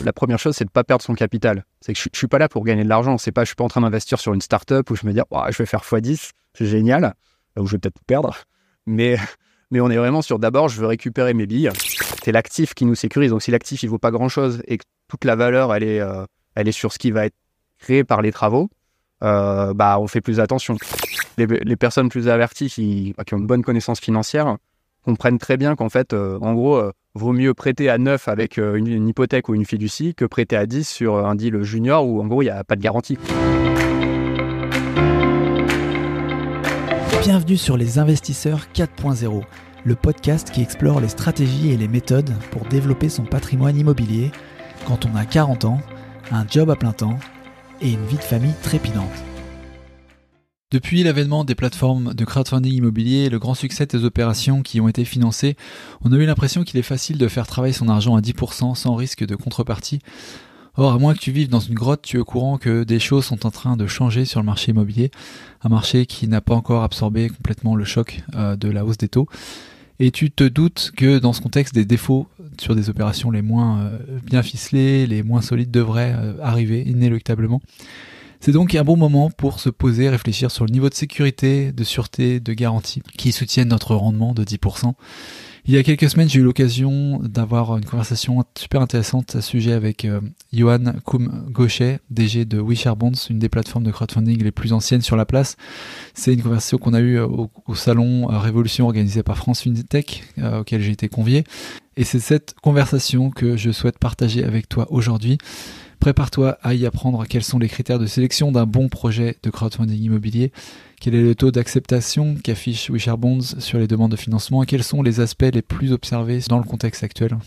la première chose, c'est de pas perdre son capital. C'est que je suis pas là pour gagner de l'argent. Je suis pas en train d'investir sur une start-up où je me dis, je vais faire x10, c'est génial, ou je vais peut-être tout perdre. Mais on est vraiment sur, d'abord, je veux récupérer mes billes. C'est l'actif qui nous sécurise. Donc, si l'actif, il vaut pas grand-chose et que toute la valeur, elle est sur ce qui va être créé par les travaux, on fait plus attention. Les personnes plus averties qui ont une bonne connaissance financière comprennent très bien qu'en fait, en gros, vaut mieux prêter à 9 avec une hypothèque ou une fiducie que prêter à 10 sur un deal junior où en gros, il n'y a pas de garantie. Bienvenue sur Les Investisseurs 4.0, le podcast qui explore les stratégies et les méthodes pour développer son patrimoine immobilier quand on a 40 ans, un job à plein temps et une vie de famille trépidante. Depuis l'avènement des plateformes de crowdfunding immobilier et le grand succès des opérations qui ont été financées, on a eu l'impression qu'il est facile de faire travailler son argent à 10% sans risque de contrepartie. Or, à moins que tu vives dans une grotte, tu es au courant que des choses sont en train de changer sur le marché immobilier, un marché qui n'a pas encore absorbé complètement le choc de la hausse des taux. Et tu te doutes que dans ce contexte, des défauts sur des opérations les moins bien ficelées, les moins solides devraient arriver inéluctablement. C'est donc un bon moment pour se poser, réfléchir sur le niveau de sécurité, de sûreté, de garantie qui soutiennent notre rendement de 10%. Il y a quelques semaines, j'ai eu l'occasion d'avoir une conversation super intéressante à ce sujet avec Johan Koum-Gauchet, DG de WishAreBonds, une des plateformes de crowdfunding les plus anciennes sur la place. C'est une conversation qu'on a eue au salon Révolution organisé par France FinTech, auquel j'ai été convié. Et c'est cette conversation que je souhaite partager avec toi aujourd'hui. Prépare-toi à y apprendre quels sont les critères de sélection d'un bon projet de crowdfunding immobilier, quel est le taux d'acceptation qu'affiche WishAreBonds sur les demandes de financement et quels sont les aspects les plus observés dans le contexte actuel.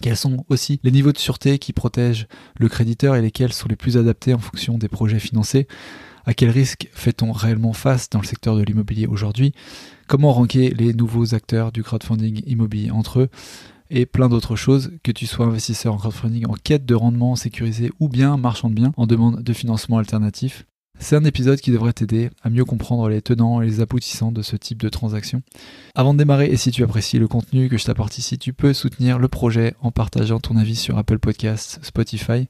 Quels sont aussi les niveaux de sûreté qui protègent le créditeur et lesquels sont les plus adaptés en fonction des projets financés. À quel risque fait-on réellement face dans le secteur de l'immobilier aujourd'hui? Comment ranker les nouveaux acteurs du crowdfunding immobilier entre eux? Et plein d'autres choses, que tu sois investisseur en crowdfunding en quête de rendement sécurisé ou bien marchand de biens en demande de financement alternatif. C'est un épisode qui devrait t'aider à mieux comprendre les tenants et les aboutissants de ce type de transaction. Avant de démarrer, et si tu apprécies le contenu que je t'apporte ici, tu peux soutenir le projet en partageant ton avis sur Apple Podcasts, Spotify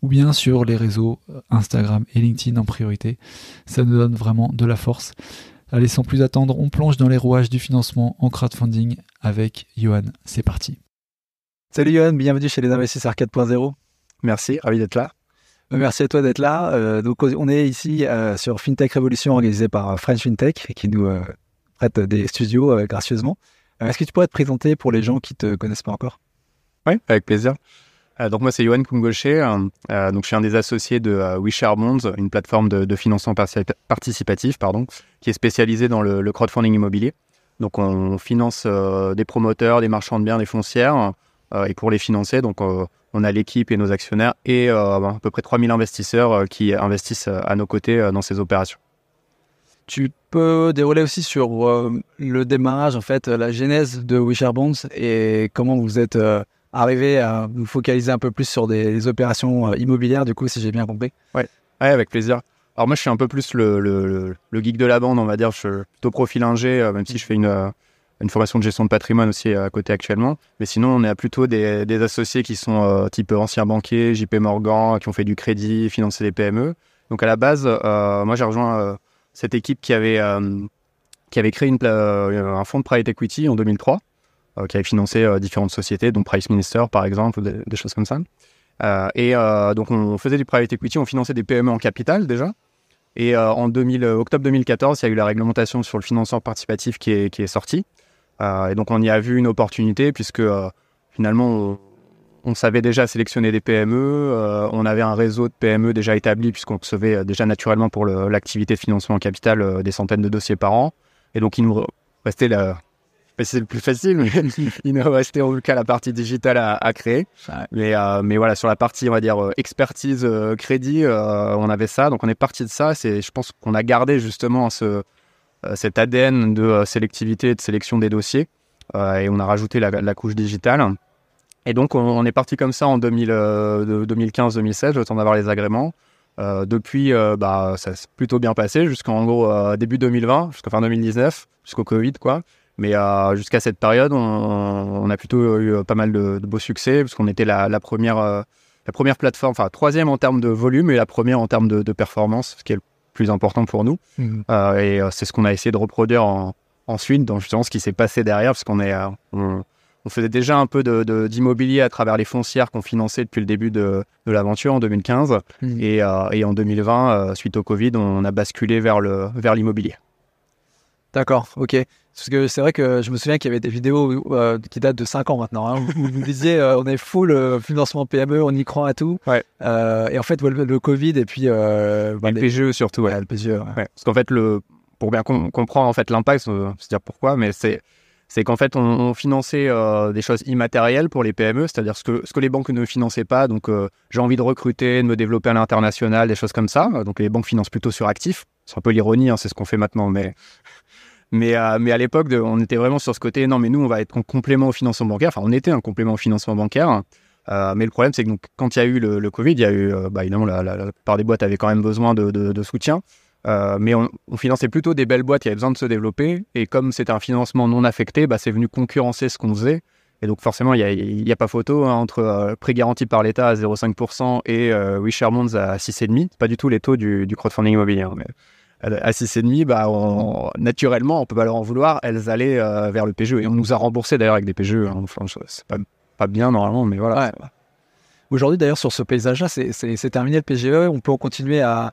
ou bien sur les réseaux Instagram et LinkedIn en priorité. Ça nous donne vraiment de la force. Allez, sans plus attendre, on plonge dans les rouages du financement en crowdfunding avec Johan. C'est parti. Salut Johan, bienvenue chez les Investisseurs 4.0. Merci, ravi d'être là. Merci à toi d'être là. Donc on est ici sur FinTech Révolution organisée par French FinTech qui nous prête des studios gracieusement. Est-ce que tu pourrais te présenter pour les gens qui ne te connaissent pas encore? Oui, avec plaisir. Donc moi c'est Johan Koum-Gauchet, donc je suis un des associés de WishAreBonds, une plateforme de financement participatif, qui est spécialisée dans le crowdfunding immobilier. Donc on finance des promoteurs, des marchands de biens, des foncières, et pour les financer, donc on a l'équipe et nos actionnaires et à peu près 3000 investisseurs qui investissent à nos côtés dans ces opérations. Tu peux dérouler aussi sur le démarrage, en fait, la genèse de WishAreBonds et comment vous êtes arrivé à vous focaliser un peu plus sur des opérations immobilières, du coup, si j'ai bien compris. Ouais, avec plaisir. Alors moi, je suis un peu plus le geek de la bande, on va dire. Je suis plutôt profil ingé, même si je fais une formation de gestion de patrimoine aussi à côté actuellement. Mais sinon, on est plutôt des associés qui sont type anciens banquiers, JP Morgan, qui ont fait du crédit, financé des PME. Donc à la base, moi, j'ai rejoint cette équipe qui avait créé un fonds de private equity en 2003. Qui avait financé différentes sociétés, dont Price Minister par exemple, ou des choses comme ça. Donc on faisait du private equity, on finançait des PME en capital déjà. Et en octobre 2014, il y a eu la réglementation sur le financement participatif qui est sortie. Et donc on y a vu une opportunité puisque finalement on savait déjà sélectionner des PME, on avait un réseau de PME déjà établi puisqu'on recevait déjà naturellement pour l'activité de financement en capital des centaines de dossiers par an. Et donc il nous restait c'est le plus facile, mais il nous restait en tout cas la partie digitale à créer. Mais voilà, sur la partie, on va dire, expertise, crédit, on avait ça. Donc on est parti de ça. Je pense qu'on a gardé justement cet ADN de sélectivité et de sélection des dossiers. Et on a rajouté la couche digitale. Et donc on est parti comme ça en 2015-2016, le temps d'avoir les agréments. Depuis, ça s'est plutôt bien passé jusqu'en gros début 2020, jusqu'à fin 2019, jusqu'au Covid, quoi. Mais jusqu'à cette période, on a plutôt eu pas mal de beaux succès, parce qu'on était la première première plateforme, enfin troisième en termes de volume et la première en termes de performance, ce qui est le plus important pour nous. Et c'est ce qu'on a essayé de reproduire ensuite dans justement ce qui s'est passé derrière, parce qu'on on faisait déjà un peu d'immobilier à travers les foncières qu'on finançait depuis le début de l'aventure en 2015. Et en 2020, suite au Covid, on a basculé vers l'immobilier. D'accord, ok. Parce que c'est vrai que je me souviens qu'il y avait des vidéos qui datent de 5 ans maintenant, hein, où vous disiez on est full financement PME, on y croit à tout. Ouais. Et en fait, le Covid et puis... le PGE surtout, ouais. Le PGE, ouais. Ouais. Parce qu'en fait, pour bien comprendre en fait, l'impact, c'est-à-dire pourquoi, mais c'est qu'en fait, on finançait des choses immatérielles pour les PME, c'est-à-dire ce que les banques ne finançaient pas. Donc, j'ai envie de recruter, de me développer à l'international, des choses comme ça. Donc, les banques financent plutôt sur actifs. C'est un peu l'ironie, hein, c'est ce qu'on fait maintenant. Mais à l'époque, on était vraiment sur ce côté. Non, mais nous, on va être en complément au financement bancaire. Enfin, on était un complément au financement bancaire. Mais le problème, c'est que donc, quand il y a eu le Covid, il y a eu, évidemment, la plupart des boîtes avaient quand même besoin de soutien. Mais on finançait plutôt des belles boîtes qui avaient besoin de se développer. Et comme c'était un financement non affecté, c'est venu concurrencer ce qu'on faisait. Et donc forcément, il n'y a pas photo entre prêt garanti par l'État à 0,5% et WeShareBonds à 6,5%. C'est pas du tout les taux du crowdfunding immobilier. Hein, mais à 6,5%, naturellement, on ne peut pas leur en vouloir. Elles allaient vers le PGE. Et on nous a remboursé d'ailleurs avec des PGE. Hein. Enfin, c'est pas bien normalement, mais voilà. Ouais. Aujourd'hui, d'ailleurs, sur ce paysage-là, c'est terminé le PGE. On peut continuer à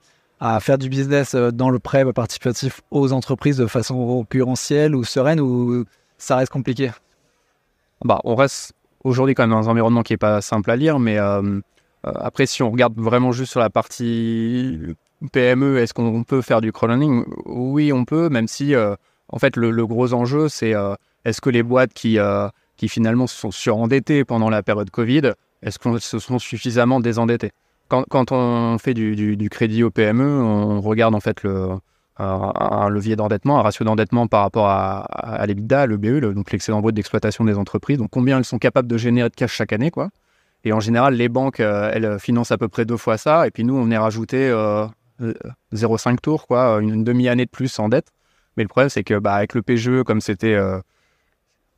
faire du business dans le prêt participatif aux entreprises de façon concurrentielle ou sereine, ou ça reste compliqué? On reste aujourd'hui quand même dans un environnement qui n'est pas simple à lire, mais après, si on regarde vraiment juste sur la partie PME, est-ce qu'on peut faire du crowdfunding? Oui, on peut, même si en fait le gros enjeu, c'est est-ce que les boîtes qui finalement se sont surendettées pendant la période Covid, est-ce qu'elles se sont suffisamment désendettées? Quand on fait du crédit au PME, on regarde en fait un levier d'endettement, un ratio d'endettement par rapport à l'EBITDA, le BE, donc l'excédent brut d'exploitation des entreprises, donc combien elles sont capables de générer de cash chaque année, quoi. Et en général, les banques, elles financent à peu près 2 fois ça, et puis nous, on est rajouté 0,5 tours, quoi, une demi-année de plus en dette. Mais le problème, c'est que avec le PGE, comme c'était...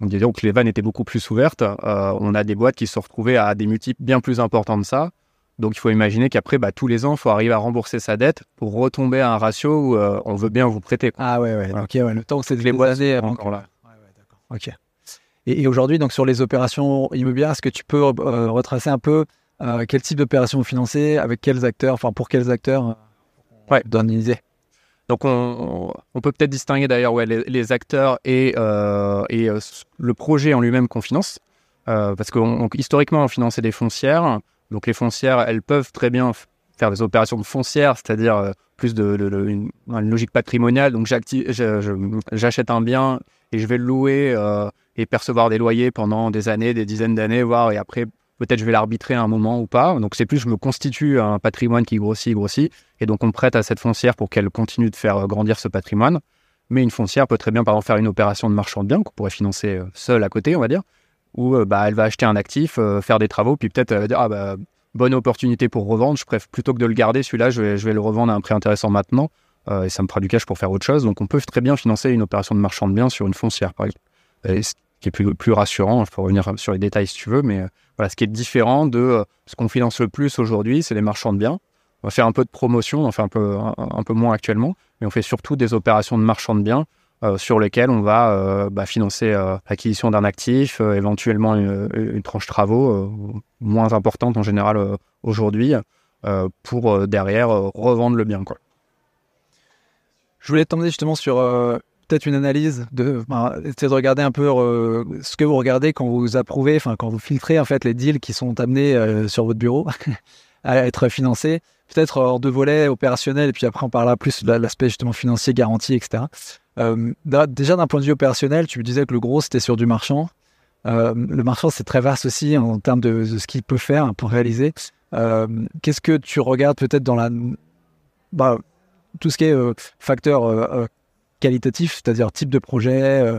on dirait que les vannes étaient beaucoup plus ouvertes, on a des boîtes qui se sont retrouvées à des multiples bien plus importants de ça. Donc, il faut imaginer qu'après, tous les ans, il faut arriver à rembourser sa dette pour retomber à un ratio où on veut bien vous prêter, quoi. Ah ouais. Voilà. Ok, ouais. Le temps que c'est les boîtes sont encore là. Ouais, d'accord. Ok. Et aujourd'hui, donc sur les opérations immobilières, est-ce que tu peux retracer un peu quel type d'opération vous financez, avec quels acteurs, enfin pour quels acteurs? Donne une idée. Donc, on peut peut-être distinguer d'ailleurs les acteurs et le projet en lui-même qu'on finance. Parce qu'historiquement, on finançait des foncières. Donc, les foncières, elles peuvent très bien faire des opérations de foncières, c'est-à-dire plus une logique patrimoniale. Donc, j'achète un bien et je vais le louer et percevoir des loyers pendant des années, des dizaines d'années, voire, et après, peut-être je vais l'arbitrer à un moment ou pas. Donc, c'est plus, je me constitue un patrimoine qui grossit, et donc on prête à cette foncière pour qu'elle continue de faire grandir ce patrimoine. Mais une foncière peut très bien, par exemple, faire une opération de marchand de biens qu'on pourrait financer seule à côté, on va dire, où elle va acheter un actif, faire des travaux, puis peut-être elle va dire bonne opportunité pour revendre, je préfère plutôt que de le garder, celui-là, je vais le revendre à un prix intéressant maintenant, et ça me fera du cash pour faire autre chose. Donc on peut très bien financer une opération de marchand de biens sur une foncière, par exemple. Et ce qui est plus rassurant, je peux revenir sur les détails si tu veux, mais voilà, ce qui est différent de ce qu'on finance le plus aujourd'hui, c'est les marchands de biens. On va faire un peu de promotion, on en fait un peu moins actuellement, mais on fait surtout des opérations de marchands de biens sur lesquelles on va financer l'acquisition d'un actif, éventuellement une tranche travaux moins importante en général aujourd'hui, pour derrière revendre le bien, quoi. Je voulais t'emmener justement sur peut-être une analyse essayer de regarder un peu ce que vous regardez quand vous approuvez, quand vous filtrez en fait les deals qui sont amenés sur votre bureau à être financés, peut-être en 2 volets opérationnels, et puis après on parlera plus de l'aspect justement financier, garantie, etc. Déjà d'un point de vue opérationnel, tu me disais que le gros c'était sur du marchand. Le marchand c'est très vaste aussi en termes de ce qu'il peut faire pour réaliser. Qu'est-ce que tu regardes peut-être dans tout ce qui est facteur qualitatif, c'est-à-dire type de projet,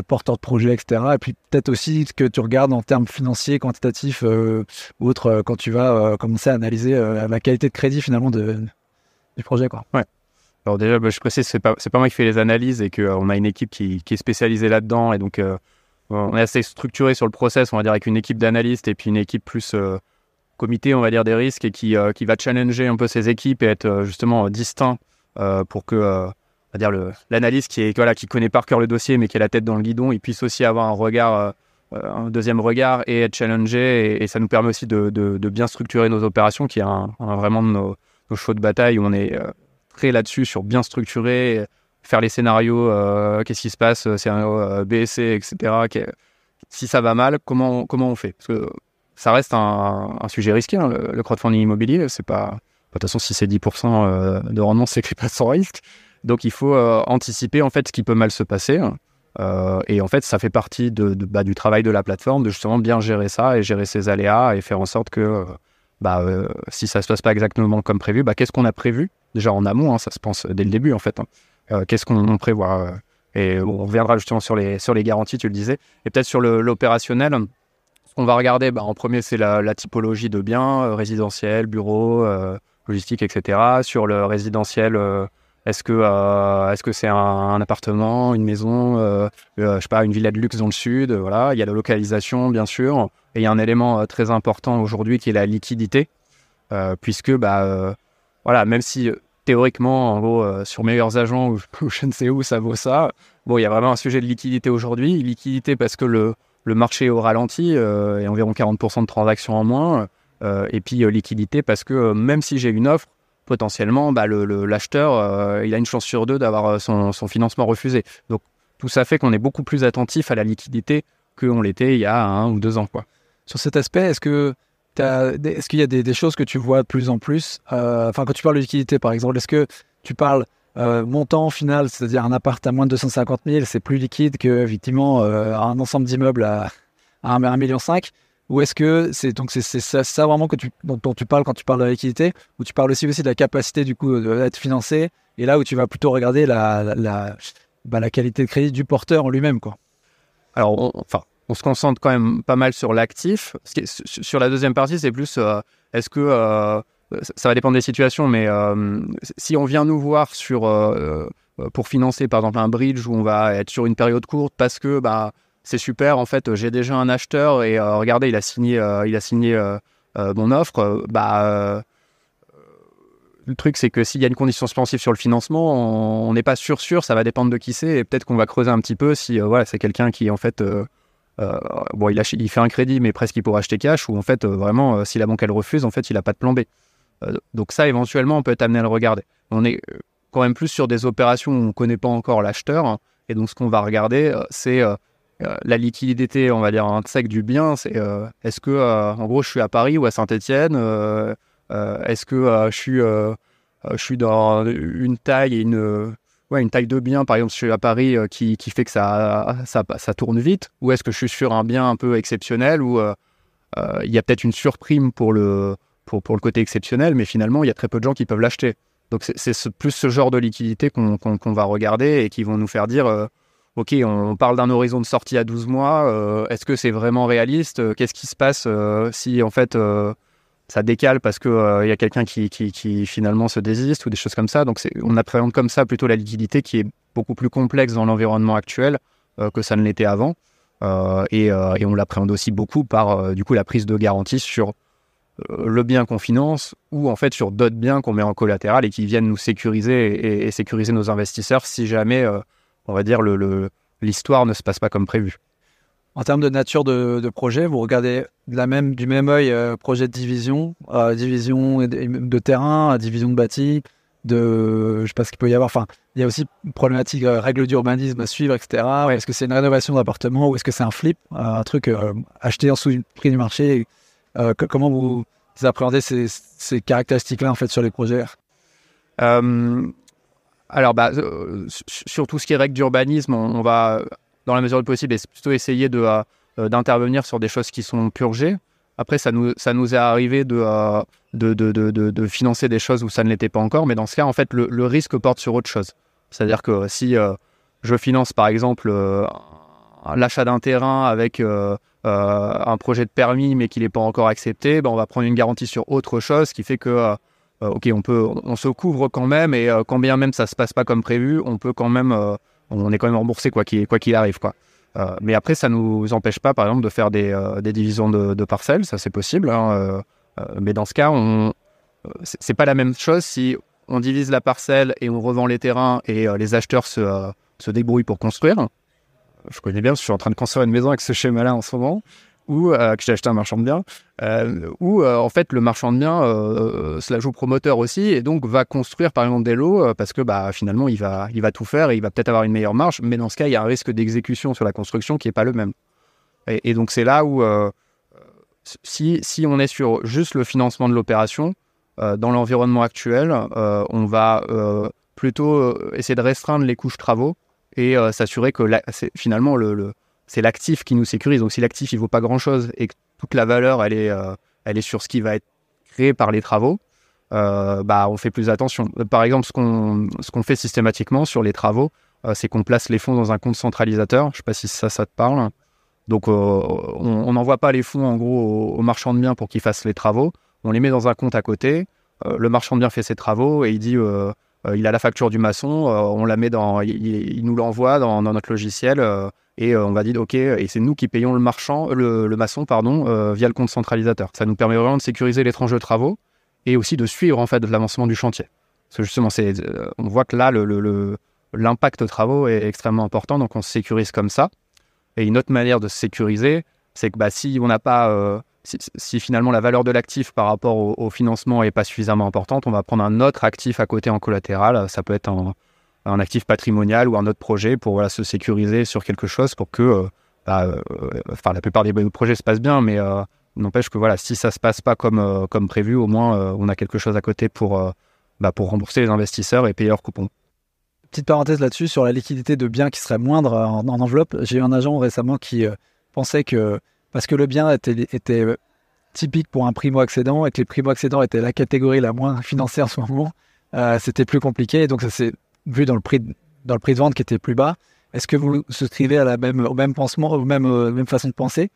porteur de projet, etc. Et puis peut-être aussi ce que tu regardes en termes financiers, quantitatifs ou autres, quand tu vas commencer à analyser la qualité de crédit finalement du projet, quoi. Ouais. Alors déjà, je précise, c'est pas moi qui fais les analyses et qu'on a une équipe qui est spécialisée là-dedans, et donc on est assez structuré sur le process, on va dire, avec une équipe d'analystes et puis une équipe plus comité, on va dire, des risques et qui va challenger un peu ses équipes et être justement distinct pour que, on va dire, l'analyste qui connaît par cœur le dossier mais qui a la tête dans le guidon, il puisse aussi avoir un deuxième regard et être challengé. Et ça nous permet aussi de bien structurer nos opérations, qui est vraiment de nos chevaux de bataille où on est très là-dessus sur bien structurer, faire les scénarios, qu'est-ce qui se passe, scénario B, C, etc. Si ça va mal, comment on fait? Parce que ça reste un sujet risqué, hein, le crowdfunding immobilier. C'est pas, de toute façon, si c'est 10% de rendement, c'est que c'est pas sans risque. Donc il faut anticiper en fait ce qui peut mal se passer. Et en fait, ça fait partie du travail de la plateforme de justement bien gérer ça et gérer ses aléas et faire en sorte que si ça se passe pas exactement comme prévu, qu'est-ce qu'on a prévu déjà en amont, hein, ça se pense dès le début en fait. Qu'est-ce qu'on prévoit et on reviendra justement sur les garanties, tu le disais. Et peut-être sur l'opérationnel, ce qu'on va regarder, en premier, c'est la typologie de biens, résidentiel, bureau, logistique, etc. Sur le résidentiel, est-ce que c'est un appartement, une maison, je sais pas, une villa de luxe dans le sud, voilà. Il y a la localisation, bien sûr. Et il y a un élément très important aujourd'hui qui est la liquidité, puisque, voilà, même si théoriquement, en gros, sur Meilleurs Agents ou je ne sais où, ça vaut ça. Bon, il y a vraiment un sujet de liquidité aujourd'hui. Liquidité parce que le marché est au ralenti, et environ 40% de transactions en moins. Et puis liquidité parce que même si j'ai une offre, potentiellement, l'acheteur, il a une chance sur deux d'avoir son financement refusé. Donc, tout ça fait qu'on est beaucoup plus attentif à la liquidité qu'on l'était il y a 1 ou 2 ans, quoi. Sur cet aspect, est-ce qu'il y a des choses que tu vois de plus en plus, quand tu parles de liquidité, par exemple, est-ce que tu parles montant final, c'est-à-dire un appart à moins de 250 000, c'est plus liquide que, effectivement, un ensemble d'immeubles à 1,5 million, ou est-ce que c'est ça vraiment dont tu parles quand tu parles de la liquidité, ou tu parles aussi de la capacité du coup d'être financé, et là où tu vas plutôt regarder la qualité de crédit du porteur en lui-même, quoi. Alors, on se concentre quand même pas mal sur l'actif. Sur la deuxième partie, c'est plus est-ce que ça va dépendre des situations, mais si on vient nous voir pour financer par exemple un bridge où on va être sur une période courte parce que c'est super, en fait j'ai déjà un acheteur et regardez, il a signé mon offre, le truc c'est que s'il y a une condition suspensive sur le financement, on n'est pas sûr, ça va dépendre de qui c'est, et peut-être qu'on va creuser un petit peu si c'est quelqu'un qui en fait il fait un crédit mais presque il pourrait acheter cash, ou en fait vraiment si la banque elle refuse, en fait il n'a pas de plan B. Donc ça, éventuellement, on peut être amené à le regarder. On est quand même plus sur des opérations où on ne connaît pas encore l'acheteur, hein, et donc ce qu'on va regarder, c'est la liquidité, on va dire, intrinsèque du bien. C'est est-ce que, en gros, je suis à Paris ou à Saint-Étienne, est-ce que je suis dans une taille et une taille de bien, par exemple, je suis à Paris, qui fait que ça tourne vite, ou est-ce que je suis sur un bien un peu exceptionnel où il y a peut-être une surprime pour le côté exceptionnel, mais finalement, il y a très peu de gens qui peuvent l'acheter. Donc, c'est plus ce genre de liquidité qu'on va regarder et qui vont nous faire dire OK, on parle d'un horizon de sortie à 12 mois, est-ce que c'est vraiment réaliste? Qu'est-ce qui se passe si, en fait, ça décale parce qu'il y a quelqu'un qui finalement se désiste ou des choses comme ça? Donc, on appréhende comme ça plutôt la liquidité, qui est beaucoup plus complexe dans l'environnement actuel que ça ne l'était avant. Et on l'appréhende aussi beaucoup par, du coup, la prise de garantie sur le bien qu'on finance, ou en fait sur d'autres biens qu'on met en collatéral et qui viennent nous sécuriser et sécuriser nos investisseurs si jamais, on va dire, l'histoire ne se passe pas comme prévu. En termes de nature de projet, vous regardez du même œil projet de division de terrain, division de bâti, je sais pas ce qu'il peut y avoir. Enfin, il y a aussi une problématique règles d'urbanisme à suivre, etc. Ouais. Est-ce que c'est une rénovation d'appartement ou est-ce que c'est un flip, un truc acheté en dessous du prix du marché? Comment vous appréhendez ces caractéristiques-là en fait sur les projets? Alors, sur tout ce qui est règles d'urbanisme, on va, dans la mesure du possible, plutôt essayer d'intervenir sur des choses qui sont purgées. Après, ça nous est arrivé de financer des choses où ça ne l'était pas encore, mais dans ce cas, en fait, le risque porte sur autre chose. C'est-à-dire que si je finance, par exemple, l'achat d'un terrain avec un projet de permis, mais qu'il n'est pas encore accepté, on va prendre une garantie sur autre chose, qui fait que OK, on se couvre quand même, et quand bien même ça se passe pas comme prévu, on peut quand même, on est quand même remboursé quoi qu'il arrive, quoi. Mais après, ça nous empêche pas, par exemple, de faire des divisions de parcelles, ça c'est possible, hein, Mais dans ce cas, c'est pas la même chose si on divise la parcelle et on revend les terrains et les acheteurs se débrouillent pour construire. Je connais bien parce que je suis en train de construire une maison avec ce schéma-là en ce moment, ou que j'ai acheté un marchand de biens, où en fait le marchand de biens se la joue promoteur aussi et donc va construire par exemple des lots parce que finalement il va tout faire et il va peut-être avoir une meilleure marge, mais dans ce cas il y a un risque d'exécution sur la construction qui n'est pas le même. Et donc c'est là où si on est sur juste le financement de l'opération, dans l'environnement actuel, on va plutôt essayer de restreindre les couches travaux et s'assurer que finalement c'est l'actif qui nous sécurise. Donc si l'actif il vaut pas grand-chose et que toute la valeur elle est sur ce qui va être créé par les travaux, on fait plus attention. Par exemple, ce qu'on fait systématiquement sur les travaux, c'est qu'on place les fonds dans un compte centralisateur. Je sais pas si ça te parle. Donc on n'envoie pas les fonds en gros au marchand de biens pour qu'il fasse les travaux. On les met dans un compte à côté. Le marchand de biens fait ses travaux et il dit il a la facture du maçon. On la met il nous l'envoie dans notre logiciel et on va dire ok, et c'est nous qui payons le maçon via le compte centralisateur. Ça nous permet vraiment de sécuriser les tranches de travaux et aussi de suivre en fait l'avancement du chantier. Parce que justement on voit que là l'impact travaux est extrêmement important, donc on se sécurise comme ça. Et une autre manière de se sécuriser, c'est que si on n'a pas si finalement la valeur de l'actif par rapport au financement n'est pas suffisamment importante, on va prendre un autre actif à côté en collatéral. Ça peut être un actif patrimonial ou un autre projet pour se sécuriser sur quelque chose pour que la plupart des projets se passent bien, mais n'empêche que si ça ne se passe pas comme prévu, au moins on a quelque chose à côté pour rembourser les investisseurs et payer leurs coupons. Petite parenthèse là-dessus, sur la liquidité de biens qui serait moindre en enveloppe. J'ai eu un agent récemment qui pensait que, parce que le bien était typique pour un primo-accédant et que les primo-accédants étaient la catégorie la moins financée en ce moment, c'était plus compliqué. Et donc ça s'est vu dans le prix de vente qui était plus bas. Est-ce que vous souscrivez au même pansement, même façon de penser,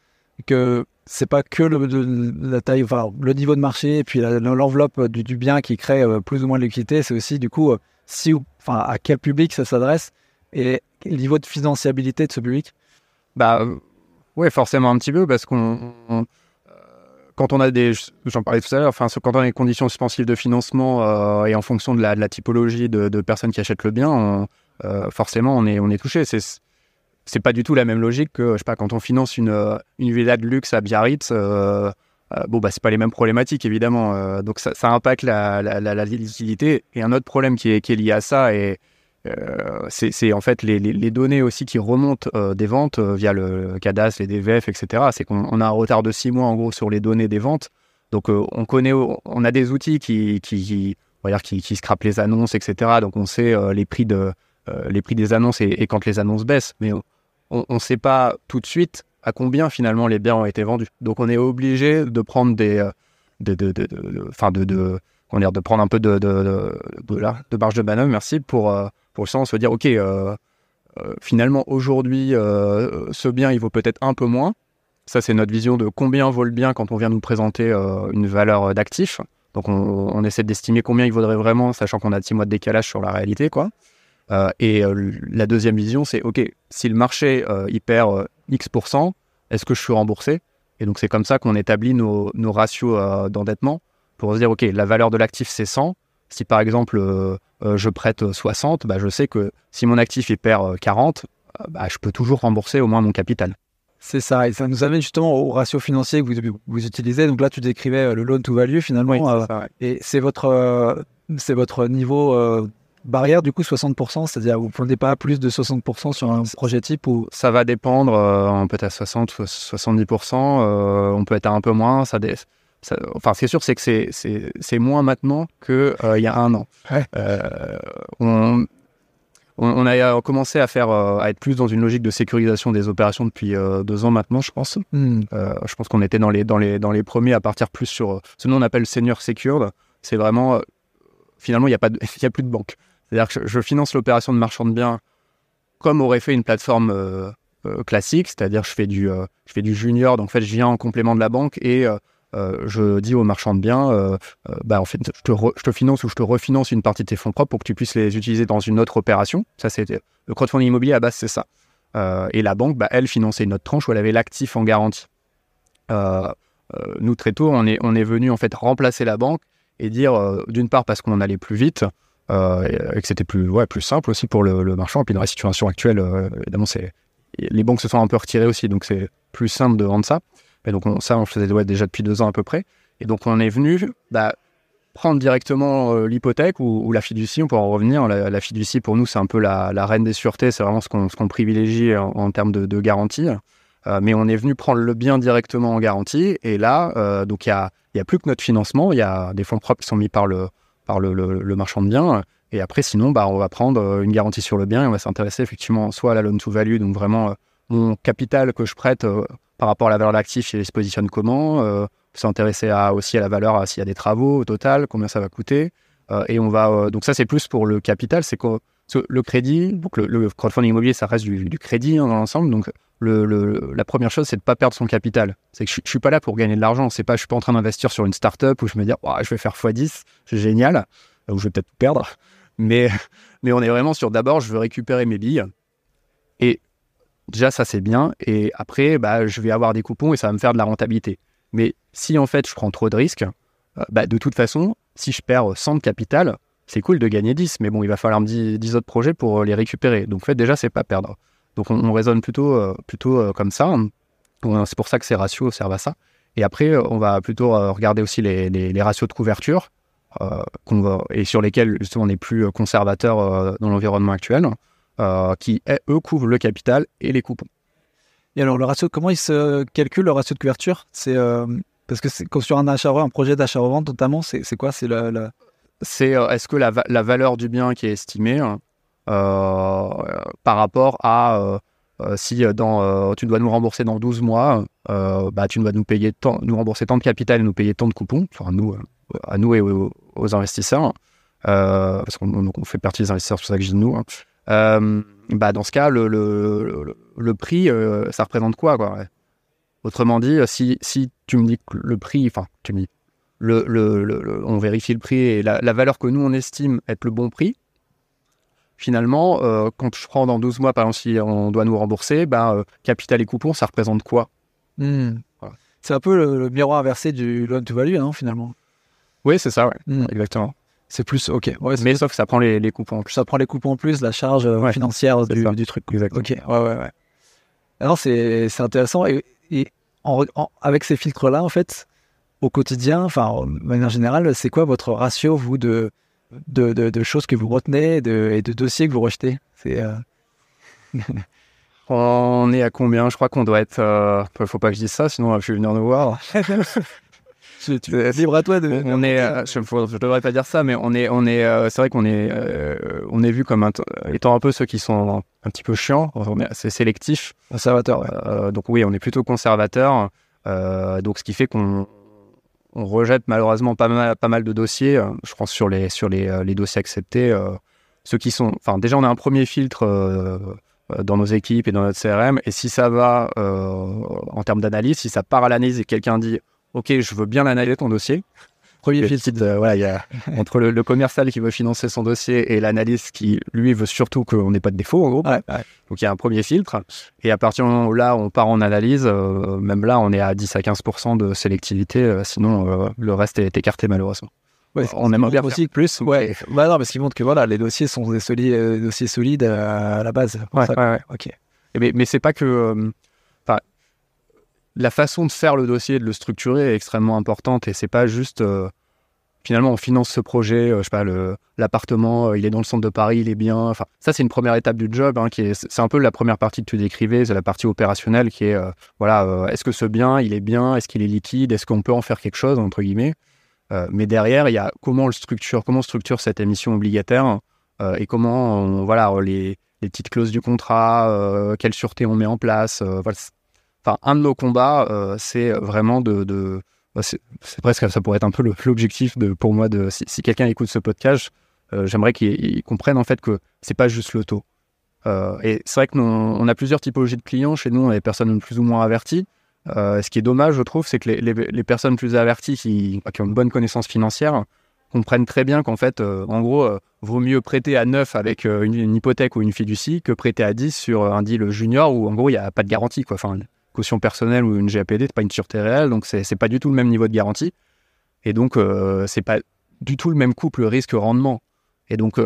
que c'est pas que la taille, le niveau de marché et puis l'enveloppe du bien qui crée plus ou moins de liquidité, c'est aussi du coup à quel public ça s'adresse et le niveau de financiabilité de ce public? Oui, forcément un petit peu, parce qu'on quand on a j'en parlais tout à l'heure, quand on a des conditions suspensives de financement et en fonction de la typologie de personnes qui achètent le bien, forcément on est touché. C'est pas du tout la même logique que, je sais pas, quand on finance une villa de luxe à Biarritz, c'est pas les mêmes problématiques évidemment. Donc ça impacte la liquidité. Et un autre problème qui est lié à ça, et c'est en fait les données aussi qui remontent des ventes via le cadastre, les DVF, etc. C'est qu'on a un retard de 6 mois en gros sur les données des ventes. Donc on a des outils qui scrapent les annonces, etc. Donc on sait les prix des annonces et quand les annonces baissent, mais on sait pas tout de suite à combien finalement les biens ont été vendus. Donc on est obligé de prendre de prendre un peu de marge de manœuvre, merci, pour se dire ok, finalement aujourd'hui ce bien il vaut peut-être un peu moins. Ça c'est notre vision de combien vaut le bien quand on vient nous présenter une valeur d'actif. Donc on essaie d'estimer combien il vaudrait vraiment, sachant qu'on a 6 mois de décalage sur la réalité, quoi. La deuxième vision, c'est ok, si le marché il perd X%, est-ce que je suis remboursé? Et donc c'est comme ça qu'on établit nos ratios d'endettement pour se dire ok, la valeur de l'actif c'est 100. Si par exemple je prête 60, je sais que si mon actif il perd 40, je peux toujours rembourser au moins mon capital. C'est ça, et ça nous amène justement au ratio financier que vous utilisez. Donc là, tu décrivais le loan to value finalement. Oui, c'est ça, ouais. Et c'est votre niveau barrière, du coup, 60%, c'est-à-dire vous ne prenez pas plus de 60% sur un projet type ou... Ça va dépendre, on peut être à 60, 70%, on peut être à un peu moins. Ce qui est sûr, c'est que c'est moins maintenant qu'il y a un an. Ouais. On a commencé à être plus dans une logique de sécurisation des opérations depuis 2 ans maintenant, je pense. Je pense qu'on était dans les premiers à partir plus sur ce que nous on appelle senior secured. C'est vraiment, finalement, il n'y a plus de banque. C'est-à-dire que je finance l'opération de marchand de biens comme aurait fait une plateforme classique, c'est-à-dire je fais du junior, donc en fait je viens en complément de la banque et je dis aux marchands de biens, en fait, je te finance ou je te refinance une partie de tes fonds propres pour que tu puisses les utiliser dans une autre opération. Ça, c'est le crowdfunding immobilier à base, c'est ça. Et la banque, elle finançait une autre tranche où elle avait l'actif en garantie. nous très tôt, on est venu en fait remplacer la banque et dire d'une part parce qu'on allait plus vite et que c'était plus simple aussi pour le marchand. Et puis dans la situation actuelle, évidemment, les banques se sont un peu retirées aussi, donc c'est plus simple de vendre ça. Et donc on le faisait déjà depuis 2 ans à peu près. Et donc on est venu prendre directement l'hypothèque ou la fiducie, on pourra en revenir. La fiducie, pour nous, c'est un peu la reine des sûretés, c'est vraiment ce qu'on privilégie en termes de garantie. Mais on est venu prendre le bien directement en garantie. Et là, donc il y a plus que notre financement, il y a des fonds propres qui sont mis par le marchand de biens. Et après, sinon, on va prendre une garantie sur le bien et on va s'intéresser effectivement soit à la loan to value, donc vraiment mon capital que je prête par rapport à la valeur de l'actif, il se positionne comment, s'intéresser aussi à la valeur, s'il y a des travaux au total, combien ça va coûter. Et on va donc ça, c'est plus pour le capital, c'est que le crédit, donc le crowdfunding immobilier, ça reste du crédit dans l'ensemble. Donc la première chose, c'est de ne pas perdre son capital. C'est que je ne suis pas là pour gagner de l'argent. Je ne suis pas en train d'investir sur une start-up où je me dis je vais faire x10, c'est génial, ou je vais peut-être tout perdre. Mais on est vraiment sur d'abord, je veux récupérer mes billes. Et déjà, ça, c'est bien. Et après, je vais avoir des coupons et ça va me faire de la rentabilité. Mais si, en fait, je prends trop de risques, de toute façon, si je perds 100 de capital, c'est cool de gagner 10. Mais bon, il va falloir me 10 autres projets pour les récupérer. Donc, en fait, déjà, c'est pas perdre. Donc, on raisonne plutôt comme ça. C'est pour ça que ces ratios servent à ça. Et après, on va plutôt regarder aussi les ratios de couverture et sur lesquels, justement, on est plus conservateur dans l'environnement actuel, qui, eux, couvrent le capital et les coupons. Et alors, le ratio, comment il se calcule, le ratio de couverture? C'est parce que comme sur un projet d'achat-revente notamment, c'est quoi? C'est C'est est-ce que la valeur du bien qui est estimée par rapport à si tu dois nous rembourser dans 12 mois, tu dois nous rembourser tant de capital et nous payer tant de coupons, enfin, à nous et aux investisseurs, parce qu'on fait partie des investisseurs, c'est pour ça que je dis nous. Dans ce cas, le prix, ça représente quoi? Autrement dit, si tu me dis que le prix, enfin, tu me dis, on vérifie le prix et la valeur que nous, on estime être le bon prix, finalement, quand je prends dans 12 mois, par exemple, si on doit nous rembourser, capital et coupons, ça représente quoi? Voilà. C'est un peu le miroir inversé du loan to value, non, finalement? Oui, c'est ça, exactement. C'est plus, ok. Ouais, mais sauf que ça prend les coupons en plus. Ça prend les coupons en plus, la charge financière du truc. Exactement. Ok, ouais. Alors, c'est intéressant. Et avec ces filtres-là, en fait, au quotidien, enfin, de manière générale, c'est quoi votre ratio, vous, de choses que vous retenez et de dossiers que vous rejetez? On est à combien? Je crois qu'on doit être... faut pas que je dise ça, sinon je vais venir nous voir. Libre à toi de... je devrais pas dire ça, mais c'est vrai qu'on est vu comme étant un peu ceux qui sont un petit peu chiants. C'est sélectif. Conservateur, ouais. Donc oui, on est plutôt conservateur. Donc ce qui fait qu'on rejette malheureusement pas mal de dossiers. Je pense sur les dossiers acceptés. Ceux qui sont... Enfin, déjà, on a un premier filtre dans nos équipes et dans notre CRM. Et si ça va en termes d'analyse, si ça part à l'analyse et quelqu'un dit OK, je veux bien l'analyser ton dossier. Premier filtre, il y a entre le commercial qui veut financer son dossier et l'analyste qui, lui, veut surtout qu'on n'ait pas de défaut, en gros. Ouais. Donc, il y a un premier filtre. Et à partir du moment où là, on part en analyse, même là, on est à 10 à 15% de sélectivité. Sinon, le reste est écarté, malheureusement. Ouais, on aimerait bien aussi plus. Ouais. Non, parce qu'il montre que les dossiers sont des dossiers solides à la base. Ouais. OK. Mais c'est pas que... la façon de faire le dossier, de le structurer est extrêmement importante et c'est pas juste finalement on finance ce projet, l'appartement, il est dans le centre de Paris, il est bien. Enfin, ça c'est une première étape du job c'est un peu la première partie que tu décrivais, c'est la partie opérationnelle qui est est-ce que ce bien il est bien, est-ce qu'il est liquide, est-ce qu'on peut en faire quelque chose entre guillemets. Mais derrière il y a comment on structure cette émission obligataire et comment les petites clauses du contrat, quelle sûreté on met en place. Enfin, un de nos combats, c'est vraiment c'est presque, ça pourrait être un peu l'objectif pour moi si quelqu'un écoute ce podcast, j'aimerais qu'il comprenne en fait que c'est pas juste le taux. Et c'est vrai que on a plusieurs typologies de clients chez nous, on a des personnes plus ou moins averties. Ce qui est dommage, je trouve, c'est que les personnes plus averties qui ont une bonne connaissance financière comprennent très bien qu'en fait, en gros, vaut mieux prêter à 9 avec une hypothèque ou une fiducie que prêter à 10 sur un deal junior où en gros il n'y a pas de garantie, quoi. Enfin, caution personnelle ou une GAPD, c'est pas une sûreté réelle, donc c'est pas du tout le même niveau de garantie. Et donc, c'est pas du tout le même couple risque-rendement. Et donc,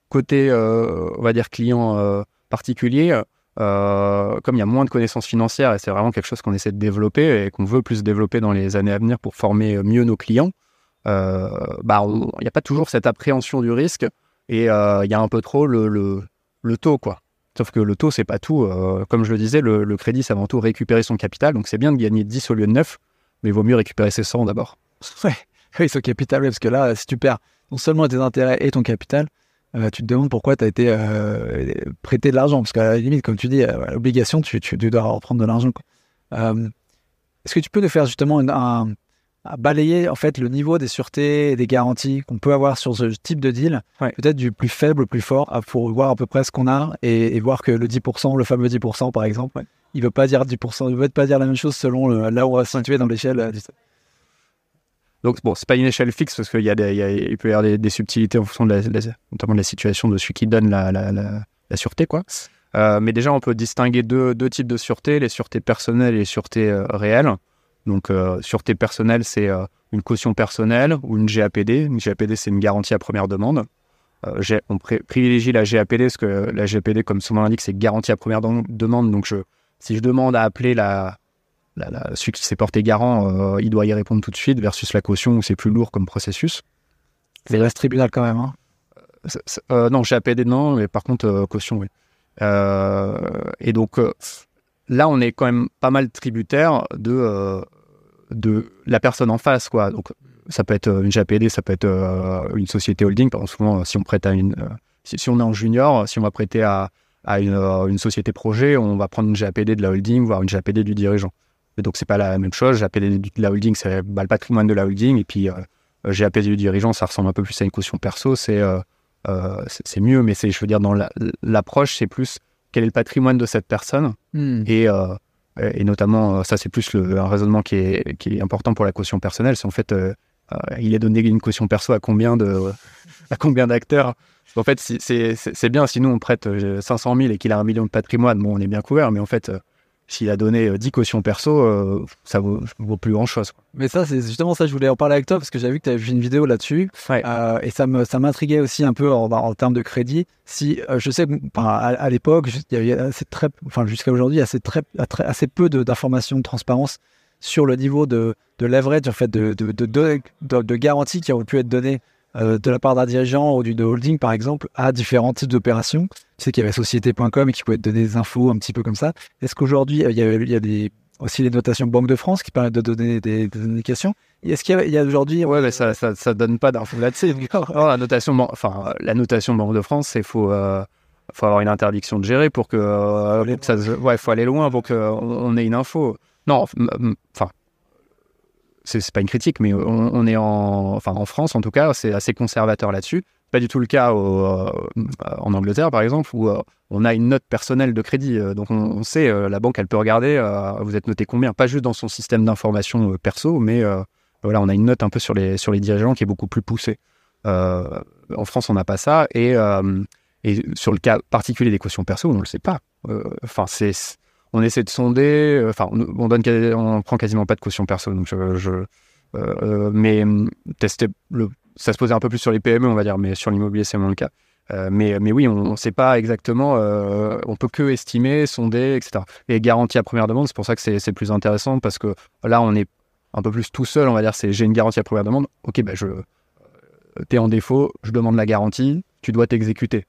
côté, on va dire, client particulier, comme il y a moins de connaissances financières, et c'est vraiment quelque chose qu'on essaie de développer et qu'on veut plus développer dans les années à venir pour former mieux nos clients, il n'y a pas toujours cette appréhension du risque et il y a un peu trop le taux, quoi. Sauf que le taux, c'est pas tout. Comme je le disais, le crédit, c'est avant tout récupérer son capital. Donc, c'est bien de gagner 10 au lieu de 9, mais il vaut mieux récupérer ses 100 d'abord. Ouais, oui, son capital, parce que là, si tu perds non seulement tes intérêts et ton capital, tu te demandes pourquoi tu as été prêté de l'argent. Parce qu'à la limite, comme tu dis, l'obligation, tu dois reprendre de l'argent, quoi. Est-ce que tu peux nous faire justement à balayer en fait le niveau des sûretés et des garanties qu'on peut avoir sur ce type de deal, peut-être du plus faible au plus fort, pour voir à peu près ce qu'on a et voir que le 10%, le fameux 10% par exemple, il ne veut pas dire 10%, il ne veut pas dire la même chose selon là où on va se situer dans l'échelle. Donc, bon, c'est pas une échelle fixe parce qu'il il peut y avoir des subtilités en fonction notamment de la situation de celui qui donne la sûreté, quoi. Mais déjà, on peut distinguer deux types de sûreté, les sûretés personnelles et les sûretés réelles. Donc, sûreté personnelle, c'est une caution personnelle ou une GAPD. Une GAPD, c'est une garantie à première demande. On privilégie la GAPD parce que la GAPD, comme son nom l'indique, c'est garantie à première demande. Donc, si je demande à appeler celui qui s'est porté garant, il doit y répondre tout de suite versus la caution où c'est plus lourd comme processus. C'est reste tribunal quand même, hein. Non, GAPD, non, mais par contre, caution, oui. Et donc, là, on est quand même pas mal tributaire de la personne en face, quoi. Donc, ça peut être une GAPD, ça peut être une société holding. Par exemple, souvent, si on prête à si on est en junior, si on va prêter à une société projet, on va prendre une GAPD de la holding, voire une GAPD du dirigeant. Et donc, c'est pas la même chose. GAPD de la holding, c'est le patrimoine de la holding. Et puis, GAPD du dirigeant, ça ressemble un peu plus à une caution perso. C'est mieux, mais je veux dire, dans l'approche, c'est plus quel est le patrimoine de cette personne. Et notamment, ça, c'est plus un raisonnement qui est important pour la caution personnelle. C'est en fait, il est donné une caution perso à combien d'acteurs. En fait, c'est bien si nous, on prête 500 000 et qu'il a 1 million de patrimoine, bon, on est bien couvert, mais en fait, s'il a donné 10 cautions perso, ça vaut plus grand-chose, quoi. Mais ça, c'est justement ça, je voulais en parler avec toi parce que j'ai vu que tu avais fait une vidéo là-dessus. Ouais. Et ça m'intriguait aussi un peu en termes de crédit. Si je sais à l'époque, il y avait jusqu'à aujourd'hui, assez peu d'informations, de transparence sur le niveau de leverage, en fait, de garantie qui aurait pu être donnée de la part d'un dirigeant ou d'une holding, par exemple, à différents types d'opérations. Tu sais qu'il y avait société.com et qui pouvait te donner des infos un petit peu comme ça. Est-ce qu'aujourd'hui, il y a aussi les notations Banque de France qui permettent de donner des indications? Est-ce qu'il y a aujourd'hui... Ouais, mais ça donne pas d'infos là-dessus. La notation Banque de France, il faut avoir une interdiction de gérer pour que faut aller loin pour qu'on ait une info. Non, enfin, c'est pas une critique, mais on est en France en tout cas, c'est assez conservateur là-dessus. Pas du tout le cas en Angleterre par exemple, où on a une note personnelle de crédit. Donc on sait, la banque elle peut regarder, vous êtes noté combien, pas juste dans son système d'information perso, mais voilà, on a une note un peu sur les dirigeants qui est beaucoup plus poussée. En France on n'a pas ça, et sur le cas particulier des cautions perso, on ne le sait pas. On essaie de sonder, on prend quasiment pas de caution perso, donc mais tester ça se posait un peu plus sur les PME, on va dire, mais sur l'immobilier, c'est moins le cas. Mais oui, on ne sait pas exactement, on peut que estimer, sonder, etc. Et garantie à première demande, c'est pour ça que c'est plus intéressant, parce que là, on est un peu plus tout seul, on va dire, j'ai une garantie à première demande, ok, t'es en défaut, je demande la garantie, tu dois t'exécuter.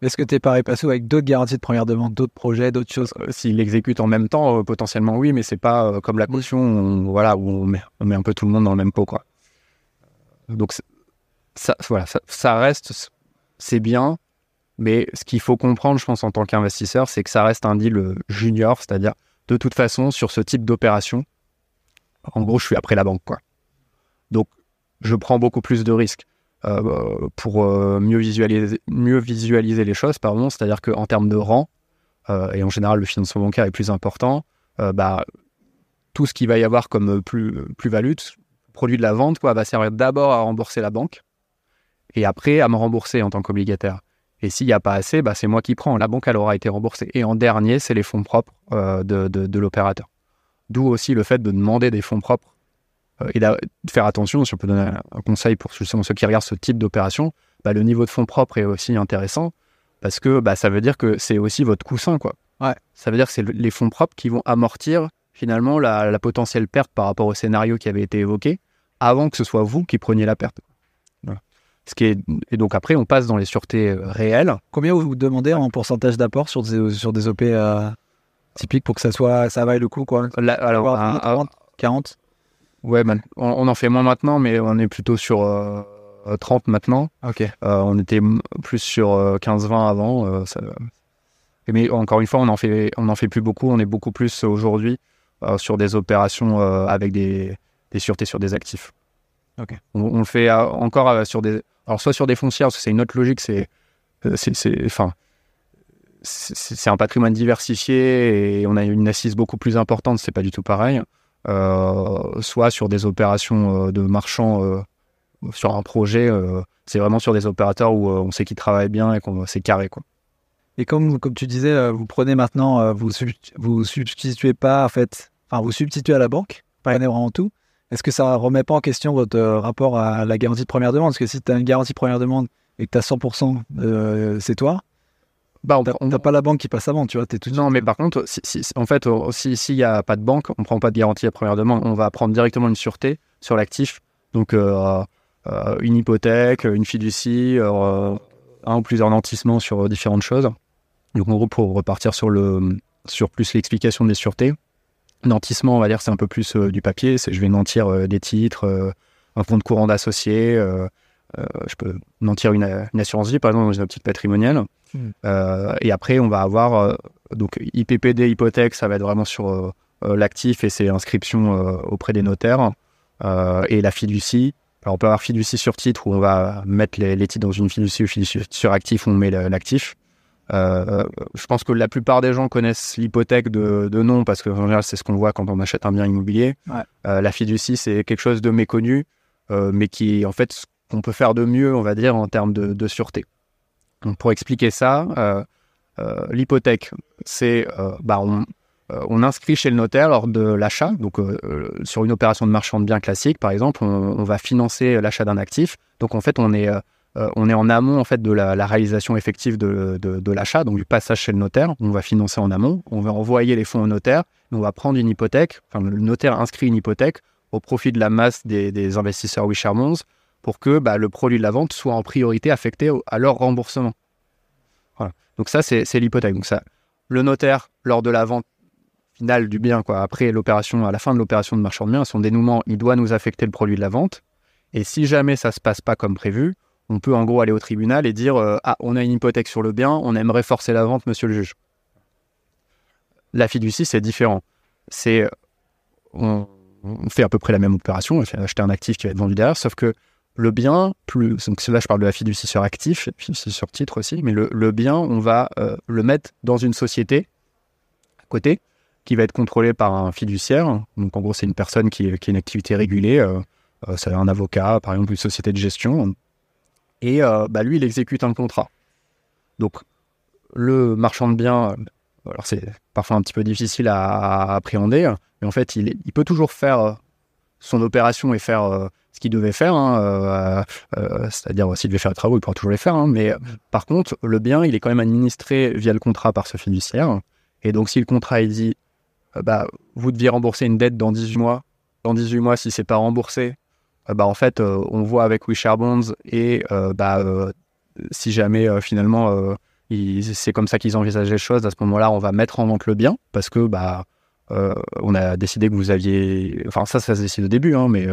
Est-ce que t'es pareil passé avec d'autres garanties de première demande, d'autres projets, d'autres choses? S'il l'exécute en même temps, potentiellement oui, mais c'est pas comme la caution, où on met un peu tout le monde dans le même pot, quoi. Donc ça reste, c'est bien, mais ce qu'il faut comprendre, je pense, en tant qu'investisseur, c'est que ça reste un deal junior, c'est-à-dire, de toute façon, sur ce type d'opération, en gros, je suis après la banque, quoi. Donc, je prends beaucoup plus de risques pour mieux visualiser les choses, c'est-à-dire qu'en termes de rang, et en général, le financement bancaire est plus important, tout ce qu'il va y avoir comme plus-value, produit de la vente, va servir d'abord à rembourser la banque et après à me rembourser en tant qu'obligataire. Et s'il n'y a pas assez, c'est moi qui prends. La banque, elle aura été remboursée. Et en dernier, c'est les fonds propres de l'opérateur. D'où aussi le fait de demander des fonds propres et de faire attention, si on peut donner un conseil pour justement ceux qui regardent ce type d'opération, le niveau de fonds propres est aussi intéressant parce que ça veut dire que c'est aussi votre coussin, quoi. Ouais. Ça veut dire que c'est les fonds propres qui vont amortir finalement la potentielle perte par rapport au scénario qui avait été évoqué avant que ce soit vous qui preniez la perte. Voilà. Et donc après, on passe dans les sûretés réelles. Combien vous demandez en pourcentage d'apport sur des OP typiques pour que ça vaille le coup, quoi? Alors, 30, 40? Ouais, on en fait moins maintenant, mais on est plutôt sur 30 maintenant. Ok. On était plus sur 15-20 avant. Mais encore une fois, on en fait plus beaucoup. On est beaucoup plus aujourd'hui sur des opérations avec des sûretés sur des actifs. Ok. On le fait encore sur des... Alors, soit sur des foncières, parce que c'est une autre logique, c'est un patrimoine diversifié et on a une assise beaucoup plus importante, c'est pas du tout pareil. Soit sur des opérations de marchands sur un projet, c'est vraiment sur des opérateurs où on sait qu'ils travaillent bien et qu'on c'est carré, quoi. Et comme tu disais, vous prenez maintenant, vous substituez pas, en fait, enfin, vous substituez à la banque, vous prenez vraiment tout. Est-ce que ça remet pas en question votre rapport à la garantie de première demande? Parce que si tu as une garantie de première demande et que tu as 100%, c'est toi, t'as pas la banque qui passe avant, tu vois, t'es tout. Non, mais par contre, en fait, s'il n'y a pas de banque, on ne prend pas de garantie à première demande, on va prendre directement une sûreté sur l'actif. Donc, une hypothèque, une fiducie, un ou plusieurs nantissements sur différentes choses. Donc, en gros, pour repartir sur plus l'explication des sûretés, nantissement, on va dire, c'est un peu plus du papier. C'est je vais nantir des titres, un compte courant d'associés. Je peux nantir une assurance vie, par exemple, dans une optique patrimoniale. Et après, on va avoir donc IPPD, hypothèque, ça va être vraiment sur l'actif et ses inscriptions auprès des notaires. Et la fiducie, alors on peut avoir fiducie sur titre où on va mettre les titres dans une fiducie ou fiducie sur actif où on met l'actif. Je pense que la plupart des gens connaissent l'hypothèque de nom parce que en général, c'est ce qu'on voit quand on achète un bien immobilier. Ouais. La fiducie, c'est quelque chose de méconnu, mais qui en fait, qu'on peut faire de mieux, on va dire, en termes de sûreté. Donc, pour expliquer ça, l'hypothèque, c'est on inscrit chez le notaire lors de l'achat. Donc, sur une opération de marchand de biens classique, par exemple, on va financer l'achat d'un actif. Donc, en fait, on est en amont en fait de la réalisation effective de l'achat, donc du passage chez le notaire. On va financer en amont. On va envoyer les fonds au notaire. On va prendre une hypothèque. Enfin, le notaire inscrit une hypothèque au profit de la masse des investisseurs Wisharemonds pour que le produit de la vente soit en priorité affecté à leur remboursement. Voilà. Donc ça, c'est l'hypothèque. Donc ça, le notaire, lors de la vente finale du bien, après l'opération, à la fin de l'opération de marchand de biens, à son dénouement, il doit nous affecter le produit de la vente. Et si jamais ça ne se passe pas comme prévu, on peut en gros aller au tribunal et dire on a une hypothèque sur le bien, on aimerait forcer la vente, monsieur le juge. La fiducie, c'est différent. On fait à peu près la même opération, on fait acheter un actif qui va être vendu derrière, sauf que le bien, donc là je parle de la fiducie sur actif, fiducie sur titre aussi, mais le bien, on va le mettre dans une société à côté qui va être contrôlée par un fiduciaire. Donc en gros, c'est une personne qui a une activité régulée, c'est un avocat, par exemple une société de gestion, et lui, il exécute un contrat. Donc le marchand de biens, alors c'est parfois un petit peu difficile à appréhender, mais en fait, il peut toujours faire son opération et faire ce qu'il devait faire, c'est-à-dire s'il devait faire les travaux, il pourra toujours les faire, mais par contre, le bien, il est quand même administré via le contrat par ce fiduciaire, et donc si le contrat, il dit vous deviez rembourser une dette dans 18 mois, si c'est pas remboursé, en fait, on voit avec Wisharemonds et si jamais finalement c'est comme ça qu'ils envisagent les choses, à ce moment-là, on va mettre en vente le bien parce que on a décidé que vous aviez... Enfin, ça se décide au début, mais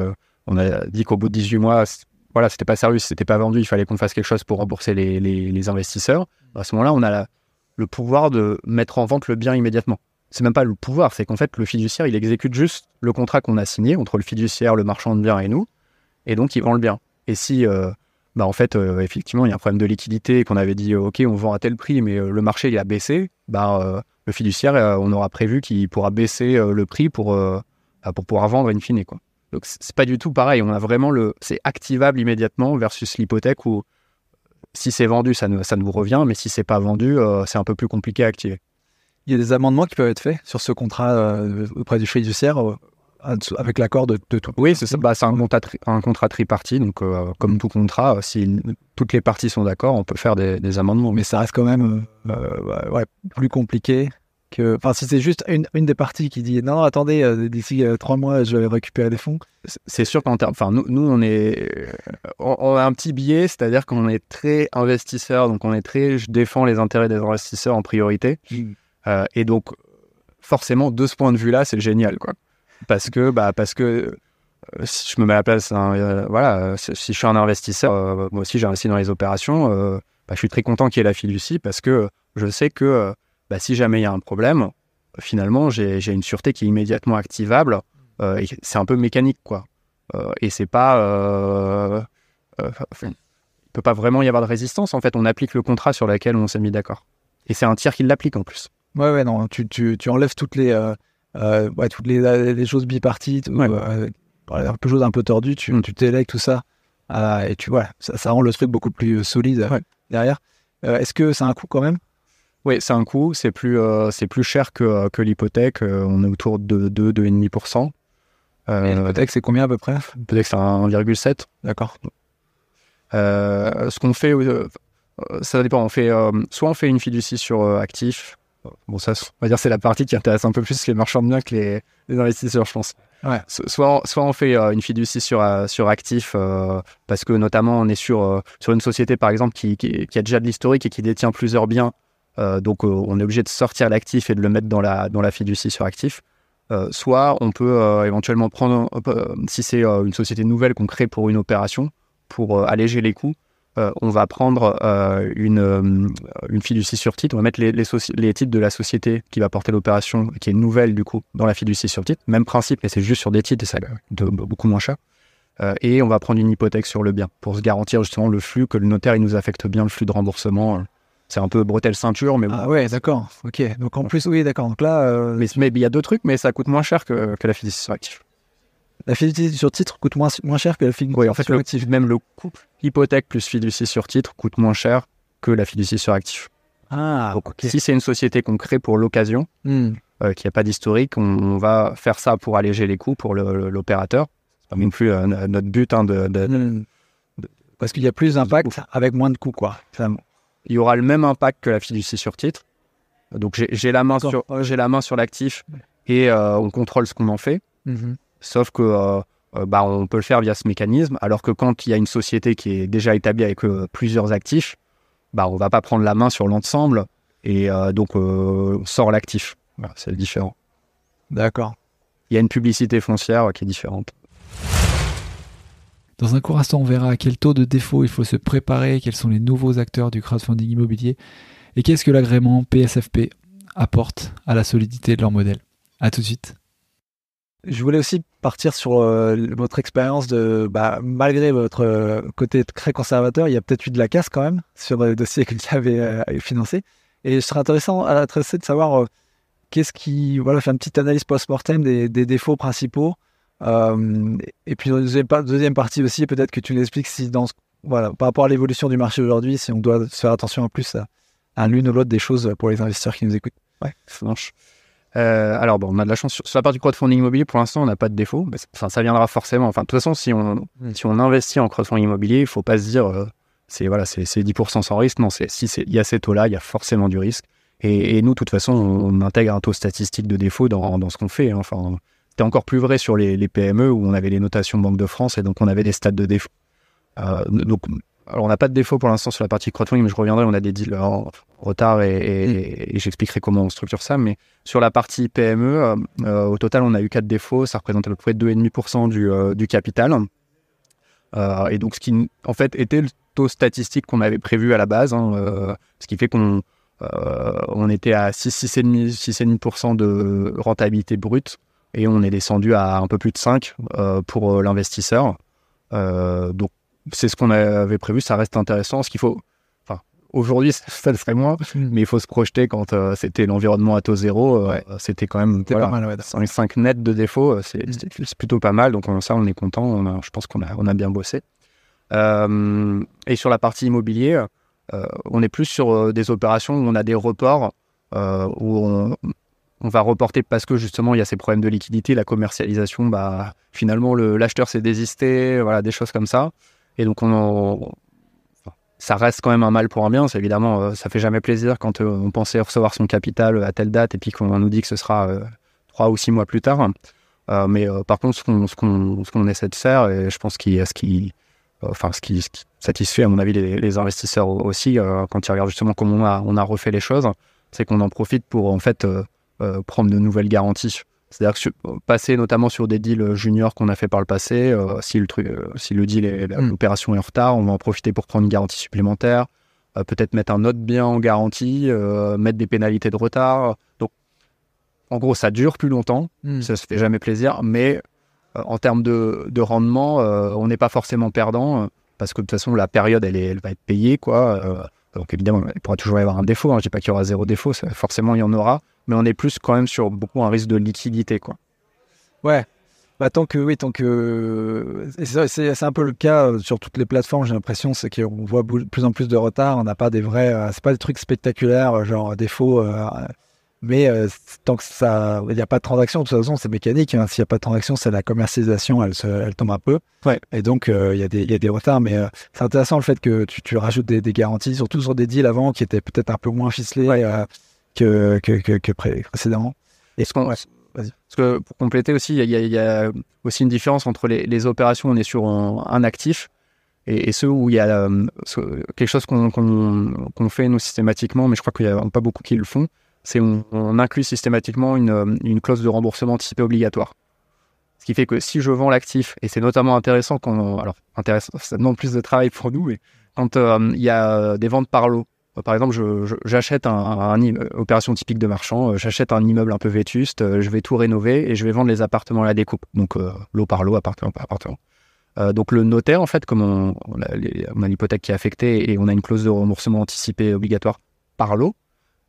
on a dit qu'au bout de 18 mois, voilà, c'était pas sérieux, c'était pas vendu, il fallait qu'on fasse quelque chose pour rembourser les investisseurs. À ce moment-là, on a le pouvoir de mettre en vente le bien immédiatement. C'est même pas le pouvoir, c'est qu'en fait, le fiduciaire, il exécute juste le contrat qu'on a signé entre le fiduciaire, le marchand de biens et nous, et donc il vend le bien. Et si, en fait, effectivement, il y a un problème de liquidité, qu'on avait dit, OK, on vend à tel prix, mais le marché, il a baissé, le fiduciaire, on aura prévu qu'il pourra baisser le prix pour pouvoir vendre in fine, quoi. Donc, c'est pas du tout pareil. On a vraiment c'est activable immédiatement versus l'hypothèque où Si c'est vendu, ça nous revient, mais si c'est pas vendu, c'est un peu plus compliqué à activer. Il y a des amendements qui peuvent être faits sur ce contrat auprès du fiduciaire avec l'accord de tout. Oui, c'est ça. C'est un contrat tripartite, donc comme tout contrat, si toutes les parties sont d'accord, on peut faire des amendements. Mais ça reste quand même plus compliqué que. Enfin, si c'est juste une des parties qui dit non, attendez, d'ici 3 mois, je vais récupérer des fonds. C'est sûr qu'en termes. Enfin, nous, on a un petit biais, c'est-à-dire qu'on est très investisseur, donc je défends les intérêts des investisseurs en priorité. Et donc, forcément, de ce point de vue-là, c'est génial, quoi. Parce que si je me mets à la place, si je suis un investisseur, moi aussi j'ai investi dans les opérations, je suis très content qu'il y ait la fiducie parce que je sais que si jamais il y a un problème, finalement j'ai une sûreté qui est immédiatement activable. Et c'est un peu mécanique, quoi. Et c'est pas, il peut pas vraiment y avoir de résistance. En fait, on applique le contrat sur lequel on s'est mis d'accord. Et c'est un tiers qui l'applique en plus. Ouais, non, tu enlèves toutes les choses bipartites, un peu choses un peu tordues, tu délègues tout ça, et ça rend le truc beaucoup plus solide derrière. Est-ce que c'est un coût quand même? Oui, c'est un coût, c'est plus cher que l'hypothèque, on est autour de 2,5%. L'hypothèque, c'est combien à peu près? L'hypothèque, c'est 1,7. D'accord. Ce qu'on fait, ça dépend, soit on fait une fiducie sur actifs. Bon, ça, on va dire, c'est la partie qui intéresse un peu plus les marchands de biens que les investisseurs, je pense. Ouais. Soit on fait une fiducie sur actifs, parce que notamment on est sur une société, par exemple, qui a déjà de l'historique et qui détient plusieurs biens. Donc, on est obligé de sortir l'actif et de le mettre dans la fiducie sur actifs. Soit on peut éventuellement prendre, si c'est une société nouvelle qu'on crée pour une opération, pour alléger les coûts, on va prendre une fiducie sur titre, on va mettre les titres de la société qui va porter l'opération, qui est nouvelle du coup, dans la fiducie sur titre. Même principe, mais c'est juste sur des titres et ça coûte beaucoup moins cher. Et on va prendre une hypothèque sur le bien pour se garantir justement le flux, que le notaire il nous affecte bien le flux de remboursement. C'est un peu bretelle ceinture, mais bon. Ah ouais, d'accord. Ok. Donc en plus, oui, d'accord. Donc là, mais il y a deux trucs, mais ça coûte moins cher que la fiducie sur actif. La fiducie sur titre coûte moins cher que la fiducie oui, en fait, sur actif. Même le couple hypothèque plus fiducie sur titre coûte moins cher que la fiducie sur actif. Ah, donc, okay. Si c'est une société qu'on crée pour l'occasion, qui n'a pas d'historique, on va faire ça pour alléger les coûts pour l'opérateur. C'est pas non plus notre but. Parce qu'il y a plus d'impact avec moins de coûts, quoi. Il y aura le même impact que la fiducie sur titre. Donc, j'ai la main sur l'actif et on contrôle ce qu'on en fait. Sauf que on peut le faire via ce mécanisme, alors que quand il y a une société qui est déjà établie avec plusieurs actifs, on va pas prendre la main sur l'ensemble et donc on sort l'actif. Voilà, c'est différent. D'accord. Il y a une publicité foncière qui est différente. Dans un court instant, on verra à quel taux de défaut il faut se préparer, quels sont les nouveaux acteurs du crowdfunding immobilier et qu'est-ce que l'agrément PSFP apporte à la solidité de leur modèle. À tout de suite. Je voulais aussi partir sur votre expérience malgré votre côté très conservateur, il y a peut-être eu de la casse quand même sur le dossier que vous avez financé. Et je serais intéressé de savoir faire une petite analyse post-mortem des défauts principaux. Et puis deuxième partie aussi, peut-être que tu nous expliques si par rapport à l'évolution du marché aujourd'hui, si on doit faire attention en plus à l'une ou l'autre des choses pour les investisseurs qui nous écoutent. Ouais, ça marche. Alors on a de la chance sur la partie crowdfunding immobilier. Pour l'instant, on n'a pas de défaut. Mais ça viendra forcément. Enfin, de toute façon, si on investit en crowdfunding immobilier, il faut pas se dire c'est 10% sans risque. Non, il y a ces taux-là, il y a forcément du risque. Et nous, de toute façon, on intègre un taux statistique de défaut dans ce qu'on fait. Enfin, c'était encore plus vrai sur les PME où on avait les notations Banque de France et donc on avait des stades de défaut. Alors, on n'a pas de défaut pour l'instant sur la partie crowdfunding, mais je reviendrai, on a des deals en retard et j'expliquerai comment on structure ça. Mais sur la partie PME, au total, on a eu 4 défauts, ça représente à peu près 2,5% du capital. Et donc, ce qui, en fait, était le taux statistique qu'on avait prévu à la base, ce qui fait qu'on était à 6,5% de rentabilité brute et on est descendu à un peu plus de 5 pour l'investisseur. Donc, c'est ce qu'on avait prévu, ça reste intéressant. Ce qu'il faut, aujourd'hui, ça le serait moins, mais il faut se projeter quand c'était l'environnement à taux zéro. C'était quand même pas mal, 5 nets de défaut, c'est plutôt pas mal. Donc ça, on est content. Je pense qu'on a bien bossé. Et sur la partie immobilier, on est plus sur des opérations où on a des reports, où on va reporter parce que justement il y a ces problèmes de liquidité, la commercialisation, finalement l'acheteur s'est désisté, voilà, des choses comme ça. Et donc ça reste quand même un mal pour un bien. C'est évidemment, ça fait jamais plaisir quand on pensait recevoir son capital à telle date et puis qu'on nous dit que ce sera 3 ou 6 mois plus tard. Mais par contre, ce qu'on essaie de faire, et je pense ce qui satisfait à mon avis les investisseurs aussi, quand ils regardent justement comment on a refait les choses, c'est qu'on en profite pour en fait prendre de nouvelles garanties. C'est-à-dire que passer notamment sur des deals juniors qu'on a fait par le passé, si le deal l'opération est en retard, on va en profiter pour prendre une garantie supplémentaire, peut-être mettre un autre bien en garantie, mettre des pénalités de retard. Donc, en gros, ça dure plus longtemps, ça se fait jamais plaisir, mais en termes de rendement, on n'est pas forcément perdant, parce que de toute façon, la période, elle va être payée, quoi. Donc évidemment, il pourra toujours y avoir un défaut, hein. Je dis pas qu'il y aura 0 défaut, forcément il y en aura, mais on est plus quand même sur beaucoup un risque de liquidité, quoi. Ouais, tant que c'est un peu le cas sur toutes les plateformes, j'ai l'impression, c'est qu'on voit de plus en plus de retard, on n'a pas des vrais, c'est pas des trucs spectaculaires, genre défaut, mais tant que ça, il n'y a pas de transaction, de toute façon c'est mécanique, hein. S'il n'y a pas de transaction, c'est la commercialisation, elle tombe un peu, ouais. Et donc il y a des retards, mais c'est intéressant le fait que tu rajoutes des garanties, surtout sur des deals avant qui étaient peut-être un peu moins ficelés, ouais. que précédemment. Parce que pour compléter aussi, il y a aussi une différence entre les opérations où on est sur un actif et ceux où il y a quelque chose qu'on fait nous systématiquement, mais je crois qu'il n'y a pas beaucoup qui le font, c'est on inclut systématiquement une clause de remboursement anticipé obligatoire. Ce qui fait que si je vends l'actif, et c'est notamment intéressant ça demande plus de travail pour nous, mais quand il y a des ventes par lot, par exemple, j'achète une opération typique de marchand, j'achète un immeuble un peu vétuste, je vais tout rénover et je vais vendre les appartements à la découpe. Donc, lot par lot, appartement par appartement. Donc, le notaire, en fait, comme on a l'hypothèque qui est affectée et on a une clause de remboursement anticipé obligatoire par lot,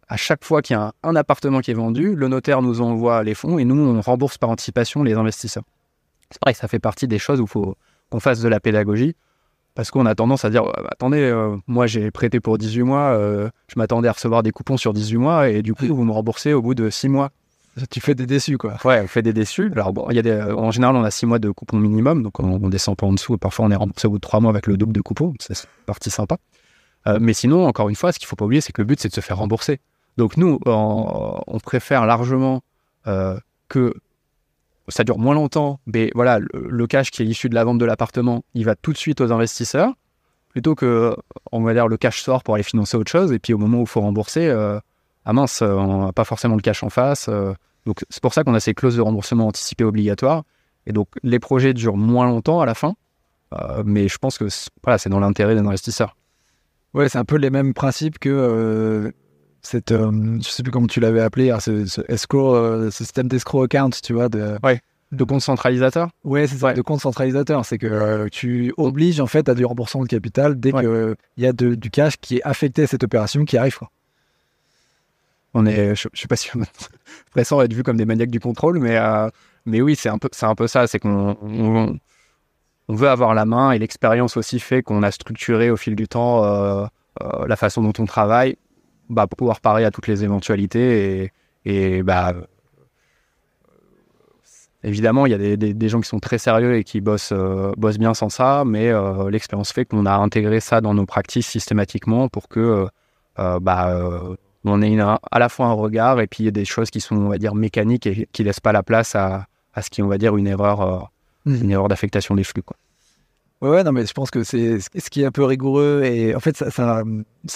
à chaque fois qu'il y a un appartement qui est vendu, le notaire nous envoie les fonds et nous, on rembourse par anticipation les investisseurs. C'est pareil, ça fait partie des choses où il faut qu'on fasse de la pédagogie. Parce qu'on a tendance à dire, attendez, moi j'ai prêté pour 18 mois, je m'attendais à recevoir des coupons sur 18 mois et du coup vous me remboursez au bout de 6 mois. Tu fais des déçus, quoi. Ouais, on fait des déçus. Alors bon, en général on a 6 mois de coupons minimum, donc on descend pas en dessous et parfois on est remboursé au bout de 3 mois avec le double de coupons, c'est partie sympa. Mais sinon, encore une fois, ce qu'il faut pas oublier, c'est que le but c'est de se faire rembourser. Donc nous, on préfère largement que ça dure moins longtemps, mais voilà, le cash qui est issu de la vente de l'appartement, il va tout de suite aux investisseurs, plutôt que, on va dire, le cash sort pour aller financer autre chose, et puis au moment où il faut rembourser, mince, on n'a pas forcément le cash en face. Donc c'est pour ça qu'on a ces clauses de remboursement anticipé obligatoires, et donc les projets durent moins longtemps à la fin, mais je pense que c'est dans l'intérêt des investisseurs. Ouais, c'est un peu les mêmes principes que je sais plus comment tu l'avais appelé, hein, ce système d'escrow account, tu vois, de compte centralisateur. Ouais, c'est ça, de compte centralisateur. C'est que tu obliges en fait à du remboursement de capital dès qu'il y a du cash qui est affecté à cette opération qui arrive, quoi. Je sais pas si on a l'impression d'être vu comme des maniaques du contrôle, mais oui, c'est un peu ça, c'est qu'on veut avoir la main et l'expérience aussi fait qu'on a structuré au fil du temps la façon dont on travaille. Pour pouvoir parer à toutes les éventualités et évidemment il y a des gens qui sont très sérieux et qui bossent bien sans ça, mais l'expérience fait qu'on a intégré ça dans nos pratiques systématiquement pour que on ait à la fois un regard et puis il y a des choses qui sont, on va dire, mécaniques et qui laissent pas la place à ce qui est, on va dire, une erreur d'affectation des flux, quoi. Ouais, non, mais je pense que c'est ce qui est un peu rigoureux et en fait, ça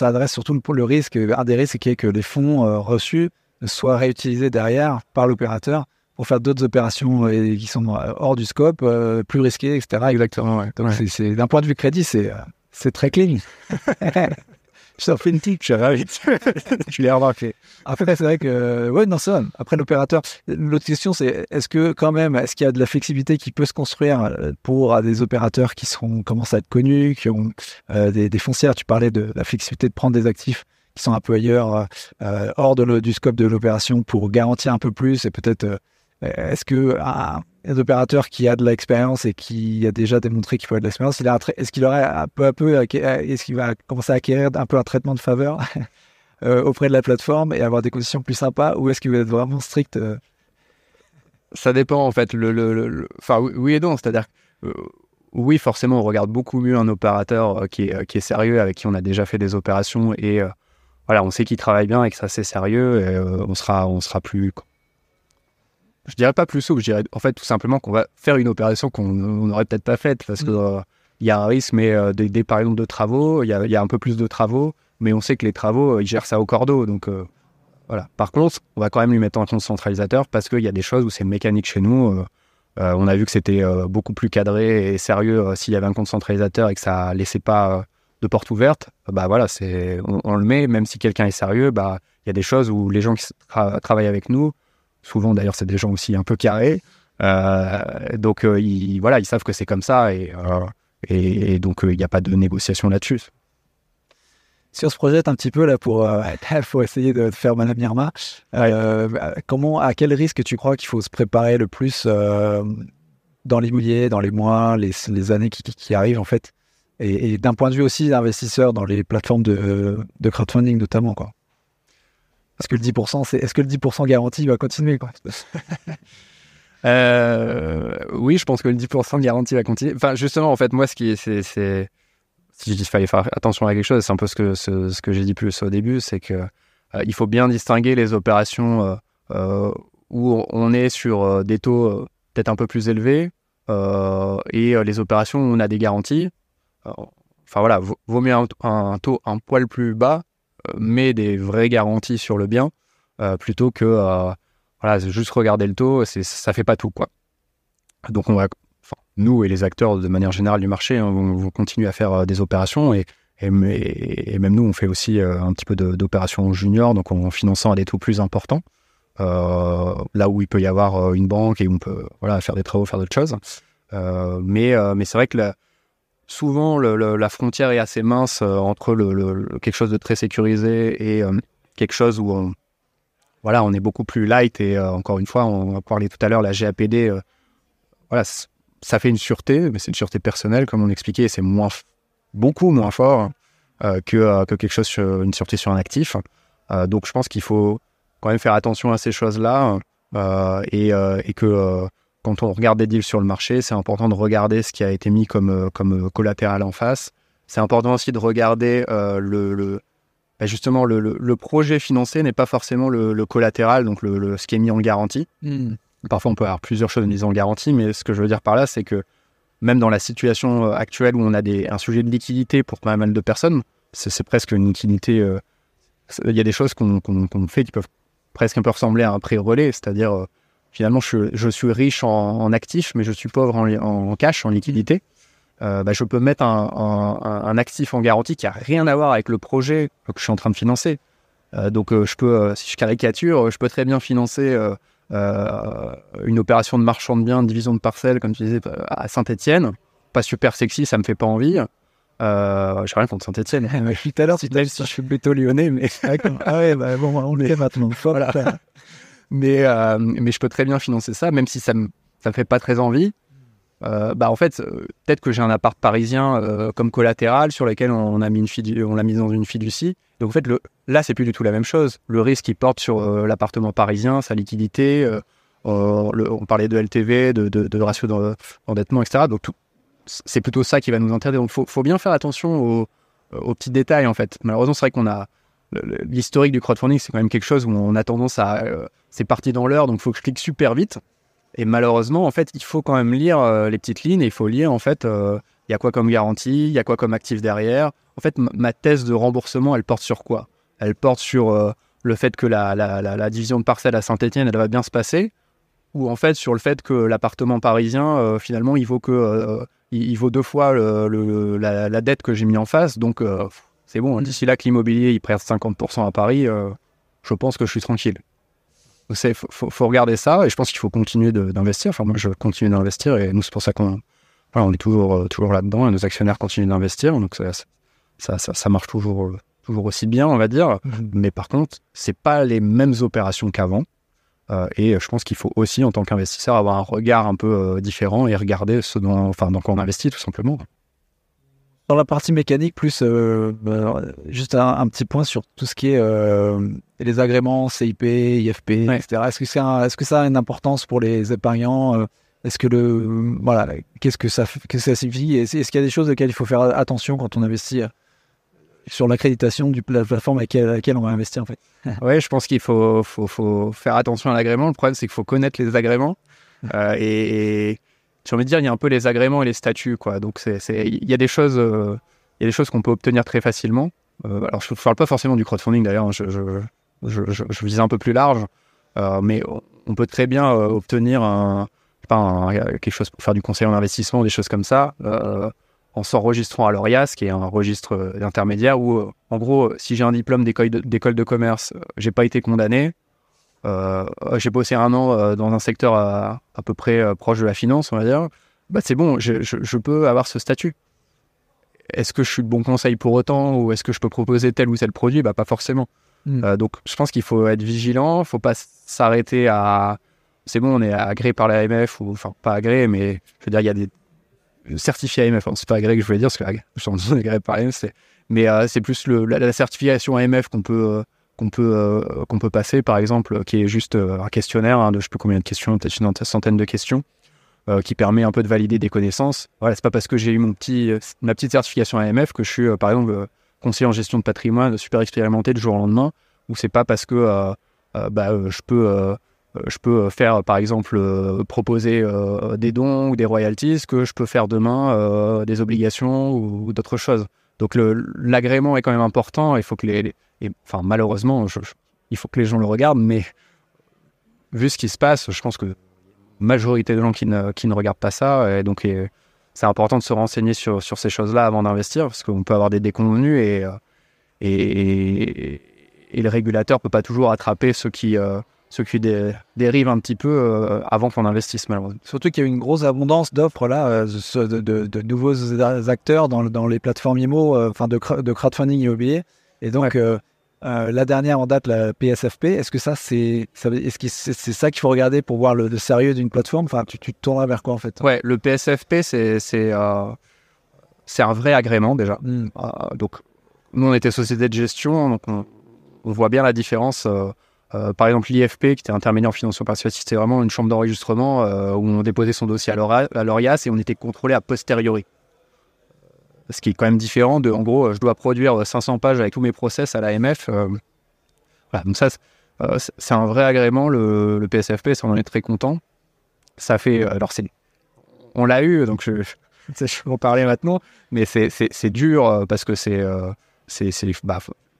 adresse surtout le risque. Un des risques qui est que les fonds reçus soient réutilisés derrière par l'opérateur pour faire d'autres opérations qui sont hors du scope, plus risquées, etc. Exactement, ouais. Donc, c'est, d'un point de vue crédit, c'est très clean. Je t'en fais une petite, je suis ravi. Tu l'as remarqué. Après, c'est vrai que, ouais, non, ça. Après, l'opérateur. L'autre question, c'est est-ce qu'il y a de la flexibilité qui peut se construire pour des opérateurs qui commencent à être connus, qui ont des foncières. Tu parlais de la flexibilité de prendre des actifs qui sont un peu ailleurs, hors du scope de l'opération pour garantir un peu plus et peut-être. Est-ce que un opérateur qui a de l'expérience et qui a déjà démontré qu'il faut de l'expérience, est-ce qu'il aurait peu à peu, est-ce qu'il va commencer à acquérir un peu un traitement de faveur auprès de la plateforme et avoir des conditions plus sympas, ou est-ce qu'il va être vraiment strict Ça dépend en fait. Enfin, oui et non, c'est-à-dire oui, forcément, on regarde beaucoup mieux un opérateur qui est sérieux, avec qui on a déjà fait des opérations et voilà, on sait qu'il travaille bien et que ça c'est sérieux, et on sera plus, je dirais pas plus souple, je dirais en fait tout simplement qu'on va faire une opération qu'on n'aurait peut-être pas faite, parce que il y a un risque, mais par exemple de travaux, il y a un peu plus de travaux, mais on sait que les travaux, ils gèrent ça au cordeau, donc voilà. Par contre, on va quand même lui mettre un compte centralisateur, parce qu'il y a des choses où c'est mécanique chez nous. On a vu que c'était beaucoup plus cadré et sérieux s'il y avait un compte centralisateur et que ça laissait pas de porte ouverte. Bah voilà, on le met, même si quelqu'un est sérieux. Bah il y a des choses où les gens qui travaillent avec nous, souvent d'ailleurs c'est des gens aussi un peu carrés, donc ils savent que c'est comme ça, et donc il n'y a pas de négociation là-dessus. Si on se projette un petit peu là pour essayer de faire Madame Irma, à quel risque tu crois qu'il faut se préparer le plus dans l'immobilier, dans les mois, les années qui arrivent en fait, et d'un point de vue aussi d'investisseur dans les plateformes de crowdfunding notamment, quoi. Est-ce que le 10% garanti va continuer, quoi? Oui, je pense que le 10% garanti va continuer. Enfin, justement, en fait, moi, si je dis qu'il fallait faire attention à quelque chose, c'est un peu ce que j'ai dit plus au début, c'est que il faut bien distinguer les opérations où on est sur des taux peut-être un peu plus élevés et les opérations où on a des garanties. Enfin voilà, vaut mieux un taux un poil plus bas, mais des vraies garanties sur le bien, plutôt que voilà, juste regarder le taux, ça fait pas tout, quoi. Donc nous et les acteurs de manière générale du marché, hein, vont continuer à faire des opérations, et même nous on fait aussi un petit peu d'opérations juniors, donc en finançant à des taux plus importants, là où il peut y avoir une banque et où on peut faire des travaux, faire d'autres choses, mais c'est vrai que souvent la frontière est assez mince entre quelque chose de très sécurisé et quelque chose où on est beaucoup plus light, et encore une fois, on va parler tout à l'heure, la GAPD, ça fait une sûreté, mais c'est une sûreté personnelle, comme on expliquait, et c'est beaucoup moins fort que quelque chose une sûreté sur un actif. Donc je pense qu'il faut quand même faire attention à ces choses-là, et que quand on regarde des deals sur le marché, c'est important de regarder ce qui a été mis comme collatéral en face. C'est important aussi de regarder justement le projet financé n'est pas forcément le collatéral, donc ce qui est mis en garantie. Parfois, on peut avoir plusieurs choses mises en garantie, mais ce que je veux dire par là, c'est que même dans la situation actuelle où on a un sujet de liquidité pour pas mal de personnes, c'est presque une liquidité. Il y a des choses qu'on fait qui peuvent presque un peu ressembler à un prêt relais, c'est-à-dire finalement, je suis riche en actifs, mais je suis pauvre en cash, en liquidité. Je peux mettre un actif en garantie qui n'a rien à voir avec le projet que je suis en train de financer. Donc, je peux, si je caricature, je peux très bien financer une opération de marchand de biens, de division de parcelles, comme tu disais, à Saint-Étienne. Pas super sexy, ça me fait pas envie. J'ai rien contre Saint-Étienne. Tout à l'heure, tu t'as dit si je suis plutôt lyonnais, mais on est maintenant. Voilà. Mais je peux très bien financer ça, même si ça me fait pas très envie. En fait, peut-être que j'ai un appart parisien comme collatéral sur lequel on l'a mis dans une fiducie. Donc en fait, là, c'est plus du tout la même chose. Le risque, il porte sur l'appartement parisien, sa liquidité. On parlait de LTV, de ratio d'endettement, etc. Donc c'est plutôt ça qui va nous intéresser. Donc faut bien faire attention aux petits détails, en fait. Malheureusement, c'est vrai qu'on a l'historique du crowdfunding, c'est quand même quelque chose où on a tendance à c'est parti dans l'heure, donc il faut que je clique super vite. Et malheureusement, en fait, il faut quand même lire les petites lignes, et il faut lire, en fait, il y a quoi comme garantie, il y a quoi comme actif derrière. En fait, ma thèse de remboursement, elle porte sur quoi? Elle porte sur le fait que la division de parcelles à Saint-Étienne, elle va bien se passer, ou en fait sur le fait que l'appartement parisien, finalement, il vaut 2 fois la dette que j'ai mis en face. Donc, c'est bon, d'ici là que l'immobilier, il perd 50% à Paris, je pense que je suis tranquille. Il faut regarder ça, et je pense qu'il faut continuer d'investir. Enfin, moi, je continue d'investir, et nous, c'est pour ça qu'on est toujours là-dedans, et nos actionnaires continuent d'investir. Donc, ça marche toujours aussi bien, on va dire. Mais par contre, c'est pas les mêmes opérations qu'avant. Et je pense qu'il faut aussi, en tant qu'investisseur, avoir un regard un peu différent et regarder dans quoi on investit, tout simplement. Dans la partie mécanique, plus juste un petit point sur tout ce qui est les agréments CIP, IFP, Ouais. etc. Est-ce que ça a une importance pour les épargnants Est-ce que qu'est-ce que ça signifie Est-ce qu'il y a des choses auxquelles il faut faire attention quand on investit sur l'accréditation de la plateforme à laquelle on va investir en fait? Oui, je pense qu'il faut faire attention à l'agrément. Le problème, c'est qu'il faut connaître les agréments. Et j'ai envie de dire, il y a un peu les agréments et les statuts, quoi. Donc, il y a des choses qu'on peut obtenir très facilement. Alors, je ne parle pas forcément du crowdfunding, d'ailleurs. Je vise un peu plus large. Mais on peut très bien obtenir quelque chose pour faire du conseil en investissement ou des choses comme ça, en s'enregistrant à l'ORIAS, qui est un registre d'intermédiaire où, en gros, si j'ai un diplôme d'école de commerce, j'ai pas été condamné, j'ai bossé 1 an dans un secteur à peu près proche de la finance, on va dire, bah c'est bon, je peux avoir ce statut. Est-ce que je suis de bon conseil pour autant, ou est-ce que je peux proposer tel ou tel produit? Bah pas forcément. Donc je pense qu'il faut être vigilant, il ne faut pas s'arrêter à... C'est bon, on est agréé par l'AMF, ou enfin pas agréé, mais je veux dire, il y a des certifiés AMF, c'est pas agréé que je voulais dire, parce que je suis agréé par l'AMF, mais c'est plus la certification AMF qu'on peut passer, par exemple, qui est juste un questionnaire de je sais plus combien de questions, peut-être une centaine de questions, qui permet un peu de valider des connaissances. Voilà, c'est pas parce que j'ai eu ma petite certification AMF que je suis, par exemple, conseiller en gestion de patrimoine super expérimenté du jour au lendemain, ou c'est pas parce que je peux faire, par exemple, proposer des dons ou des royalties que je peux faire demain des obligations ou d'autres choses. Donc l'agrément est quand même important. Il faut que malheureusement, il faut que les gens le regardent, mais vu ce qui se passe, je pense que la majorité de gens qui ne regardent pas ça, et donc c'est important de se renseigner sur ces choses-là avant d'investir, parce qu'on peut avoir des déconvenus et le régulateur peut pas toujours attraper ceux qui dérivent un petit peu avant qu'on investisse, malheureusement. Surtout qu'il y a une grosse abondance d'offres là, de nouveaux acteurs dans les plateformes IMO, de crowdfunding immobilier. Et donc, la dernière en date, la PSFP, est-ce que c'est ça qu'il faut regarder pour voir le sérieux d'une plateforme? Enfin, tu te tourneras vers quoi en fait? Ouais, le PSFP, c'est un vrai agrément déjà. Donc, nous, on était société de gestion, donc on voit bien la différence. Par exemple, l'IFP, qui était intermédiaire en financement participatif, c'était vraiment une chambre d'enregistrement où on déposait son dossier à l'ORIAS et on était contrôlé a posteriori. Ce qui est quand même différent de, en gros, je dois produire 500 pages avec tous mes process à l'AMF. Voilà, donc ça, c'est un vrai agrément, le PSFP, ça, on en est très content. Ça fait, on l'a eu, donc je vais en parler maintenant, mais c'est dur parce que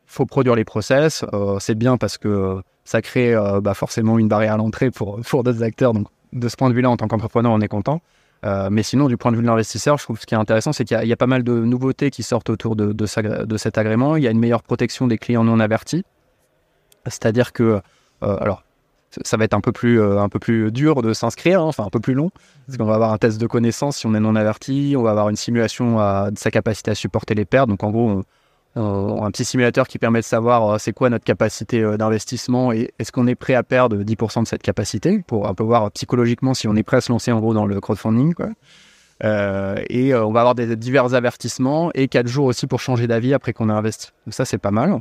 faut produire les process. C'est bien parce que ça crée forcément une barrière à l'entrée pour d'autres acteurs. Donc, de ce point de vue-là, en tant qu'entrepreneur, on est content. Mais sinon, du point de vue de l'investisseur, je trouve que ce qui est intéressant, c'est qu'il y a pas mal de nouveautés qui sortent autour de cet agrément. Il y a une meilleure protection des clients non avertis. C'est-à-dire que, ça va être un peu plus dur de s'inscrire, enfin un peu plus long, parce qu'on va avoir un test de connaissance si on est non averti, on va avoir une simulation de sa capacité à supporter les pertes. Donc en gros, un petit simulateur qui permet de savoir c'est quoi notre capacité d'investissement et est-ce qu'on est prêt à perdre 10% de cette capacité, pour un peu voir psychologiquement si on est prêt à se lancer en gros dans le crowdfunding, quoi. Et on va avoir divers avertissements et 4 jours aussi pour changer d'avis après qu'on a investi. Donc ça, c'est pas mal.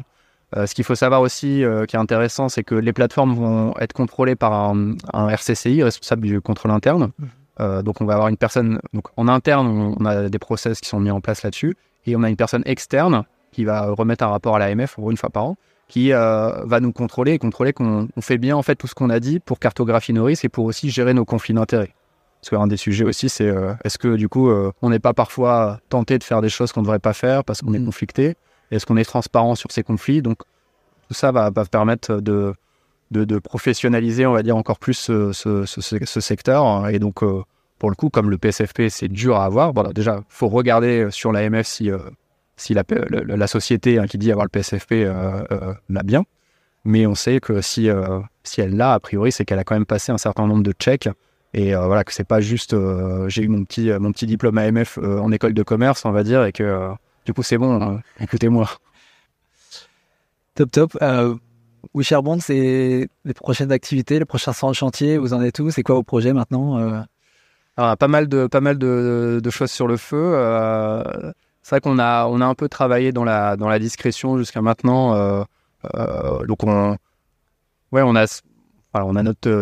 Ce qu'il faut savoir aussi, qui est intéressant, c'est que les plateformes vont être contrôlées par un RCCI, responsable du contrôle interne. Donc on va avoir une personne, donc en interne, on a des process qui sont mis en place là-dessus, et on a une personne externe qui va remettre un rapport à l'AMF, en gros, 1 fois par an, qui va nous contrôler qu'on fait bien en fait tout ce qu'on a dit pour cartographier nos risques et pour aussi gérer nos conflits d'intérêts. Parce qu'un des sujets aussi, c'est est-ce que du coup, on n'est pas parfois tenté de faire des choses qu'on ne devrait pas faire parce qu'on est conflicté? Est-ce qu'on est transparent sur ces conflits? Donc tout ça va permettre de professionnaliser, on va dire, encore plus ce secteur. Et donc, pour le coup, comme le PSFP, c'est dur à avoir. Bon, déjà, il faut regarder sur l'AMF si la société qui dit avoir le PSFP l'a bien. Mais on sait que si elle l'a, a priori, c'est qu'elle a quand même passé un certain nombre de checks. Et voilà, que c'est pas juste j'ai eu mon petit diplôme AMF en école de commerce, on va dire, et que du coup, c'est bon, écoutez-moi. Top. WeShareBond, c'est les prochaines activités, les prochains chantiers, vous en êtes où? C'est quoi vos projets maintenant? Alors, pas mal de choses sur le feu. C'est vrai qu'on a un peu travaillé dans la discrétion jusqu'à maintenant. Donc on a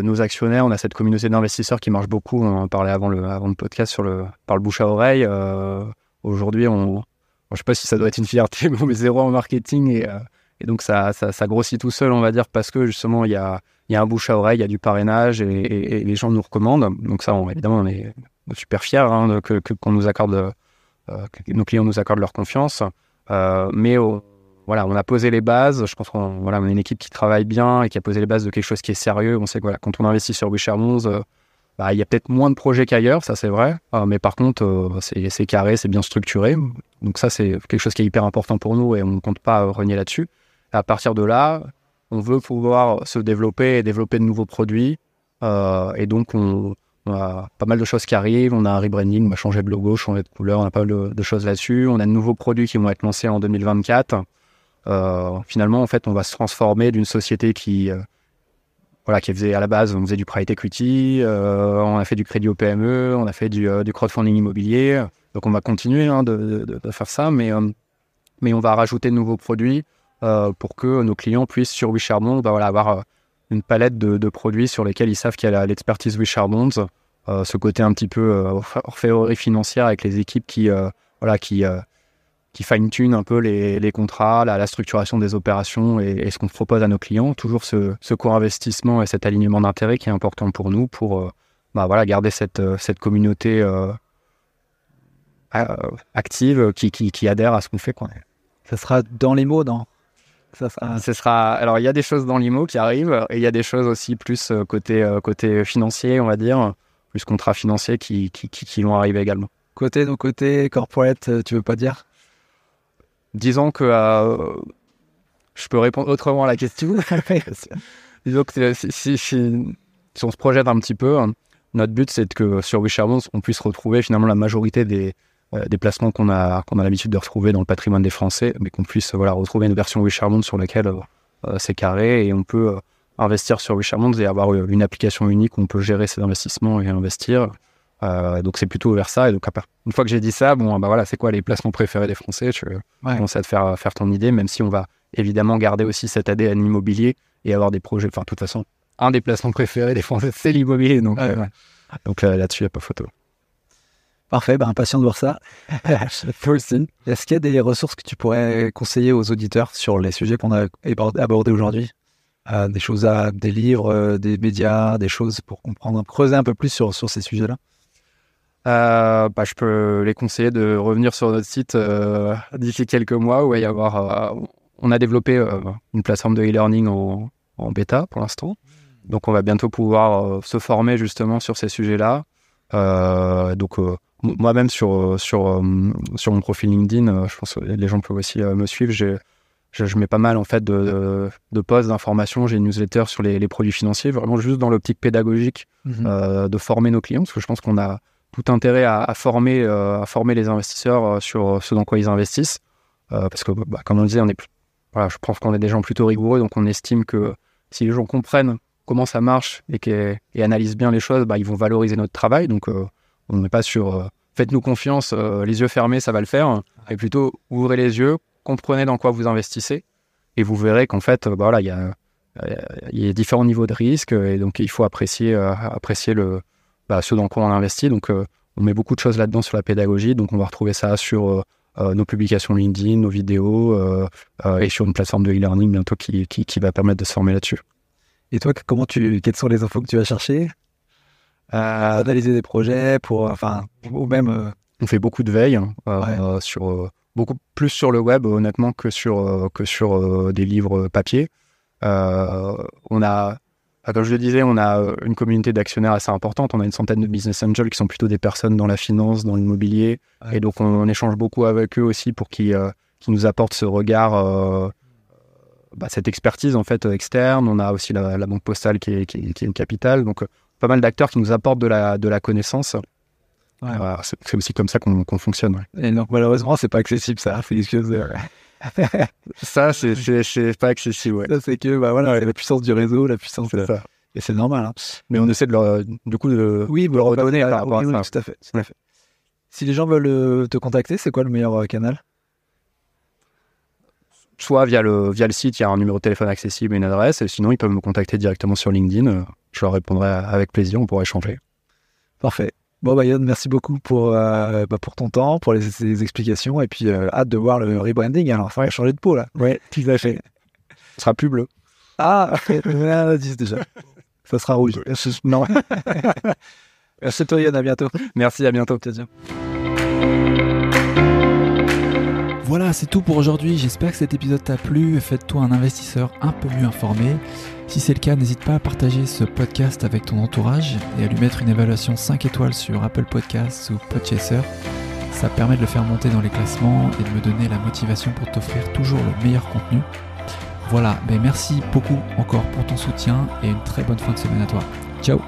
nos actionnaires, on a cette communauté d'investisseurs qui marche beaucoup. On en parlait avant le podcast par le bouche à oreille. Aujourd'hui, je sais pas si ça doit être une fierté, mais on met zéro en marketing et donc ça grossit tout seul, on va dire, parce que justement il y a un bouche à oreille, il y a du parrainage et les gens nous recommandent. Donc ça, évidemment, on est super fiers qu'on nous accorde, que nos clients nous accordent leur confiance. Mais voilà, on a posé les bases. Je pense qu'on a une équipe qui travaille bien et qui a posé les bases de quelque chose qui est sérieux. On sait que quand on investit sur WeShareBonds, il y a peut-être moins de projets qu'ailleurs, ça c'est vrai. Mais par contre, c'est carré, c'est bien structuré. Donc ça, c'est quelque chose qui est hyper important pour nous et on ne compte pas renier là-dessus. Et à partir de là, on veut pouvoir se développer et développer de nouveaux produits. Et donc, on a pas mal de choses qui arrivent. On a un rebranding, on va changer de logo, changer de couleur. On a pas mal de choses là-dessus. On a de nouveaux produits qui vont être lancés en 2024. Finalement, en fait, on va se transformer d'une société qui faisait à la base, on faisait du private equity, on a fait du crédit au PME, on a fait du crowdfunding immobilier. Donc, on va continuer de faire ça, mais on va rajouter de nouveaux produits pour que nos clients puissent, sur WeShareBonds, avoir une palette de produits sur lesquels ils savent qu'il y a l'expertise WeShareBonds, ce côté un petit peu orfèvrerie financière avec les équipes qui fine-tune un peu les contrats, la structuration des opérations et ce qu'on propose à nos clients. Toujours ce co-investissement et cet alignement d'intérêts qui est important pour nous pour garder cette communauté active qui adhère à ce qu'on fait, quoi. Ça sera dans les mots, non? Alors, il y a des choses dans l'IMO qui arrivent et il y a des choses aussi plus côté financier, on va dire, plus contrats financiers qui vont arriver également. Nos côtés corporate, tu veux pas dire? Disons que je peux répondre autrement à la question. Disons que si on se projette un peu, notre but c'est que sur WeShareBonds, on puisse retrouver finalement la majorité des placements qu'on a l'habitude de retrouver dans le patrimoine des Français, mais qu'on puisse retrouver une version WeShareBonds sur laquelle c'est carré et on peut investir sur WeShareBonds et avoir une application unique où on peut gérer ses investissements et investir. Donc c'est plutôt vers ça. Et donc une fois que j'ai dit ça, c'est quoi les placements préférés des Français? Tu commences à te faire ton idée, même si on va évidemment garder aussi cette ADN immobilier et avoir des projets. Enfin, de toute façon, un des placements préférés des Français, c'est l'immobilier. Donc, donc là-dessus, il n'y a pas photo. Parfait, impatient de voir ça. Est-ce qu'il y a des ressources que tu pourrais conseiller aux auditeurs sur les sujets qu'on a abordés aujourd'hui? Des choses, des livres, des médias, des choses pour comprendre, creuser un peu plus sur ces sujets-là? Je peux les conseiller de revenir sur notre site d'ici quelques mois où il va y avoir. On a développé une plateforme de e-learning en bêta pour l'instant. Donc on va bientôt pouvoir se former justement sur ces sujets-là. Moi-même sur mon profil LinkedIn, je pense que les gens peuvent aussi me suivre. Je mets pas mal en fait de posts d'informations. J'ai une newsletter sur les produits financiers, vraiment juste dans l'optique pédagogique de former nos clients, parce que je pense qu'on a tout intérêt à former les investisseurs sur ce dans quoi ils investissent, parce que comme on le disait, je pense qu'on est des gens plutôt rigoureux, donc on estime que si les gens comprennent comment ça marche et analysent bien les choses, ils vont valoriser notre travail. Donc on n'est pas sur faites-nous confiance, les yeux fermés, ça va le faire, et plutôt ouvrez les yeux, comprenez dans quoi vous investissez et vous verrez qu'en fait il y a différents niveaux de risque et donc il faut apprécier ce dans quoi on investit. Donc on met beaucoup de choses là-dedans sur la pédagogie, donc on va retrouver ça sur nos publications LinkedIn, nos vidéos et sur une plateforme de e-learning bientôt qui va permettre de se former là-dessus. Et toi, quelles sont les infos que tu vas chercher? Analyser des projets ou même... On fait beaucoup de veille sur beaucoup plus sur le web honnêtement que sur des livres papier. On a, comme je le disais, on a une communauté d'actionnaires assez importante. On a une centaine de business angels qui sont plutôt des personnes dans la finance, dans l'immobilier, et donc on échange beaucoup avec eux aussi pour qu'ils nous apportent ce regard, cette expertise en fait externe. On a aussi la Banque Postale qui est une capitale, donc pas mal d'acteurs qui nous apportent de la connaissance. C'est aussi comme ça qu'on fonctionne. Et donc malheureusement c'est pas accessible ça, c'est excusez. Ça, c'est pas accessible, ouais. Ça, c'est que, c'est la puissance du réseau, la puissance C'est ça. Et c'est normal. Hein. Mais on essaie de leur, du coup, de Oui, leur redonner par rapport à oui, ça. tout à fait. Tout à fait. Si les gens veulent te contacter, c'est quoi le meilleur canal? Soit via le site, il y a un numéro de téléphone accessible et une adresse, et sinon ils peuvent me contacter directement sur LinkedIn. Je leur répondrai avec plaisir, on pourra échanger. Parfait. Bon, Yann, merci beaucoup pour ton temps, pour les explications, et puis hâte de voir le rebranding. Alors, ça va changer de peau, là. Ouais, tout à fait. Ce sera plus bleu. Ah, on dit déjà. Ça sera rouge. Non. Merci à toi, Yann, à bientôt. Merci, à bientôt. Ciao. Voilà, c'est tout pour aujourd'hui. J'espère que cet épisode t'a plu. Faites-toi un investisseur un peu mieux informé. Si c'est le cas, n'hésite pas à partager ce podcast avec ton entourage et à lui mettre une évaluation 5 étoiles sur Apple Podcasts ou Podchaser. Ça permet de le faire monter dans les classements et de me donner la motivation pour t'offrir toujours le meilleur contenu. Voilà, merci beaucoup encore pour ton soutien et une très bonne fin de semaine à toi. Ciao!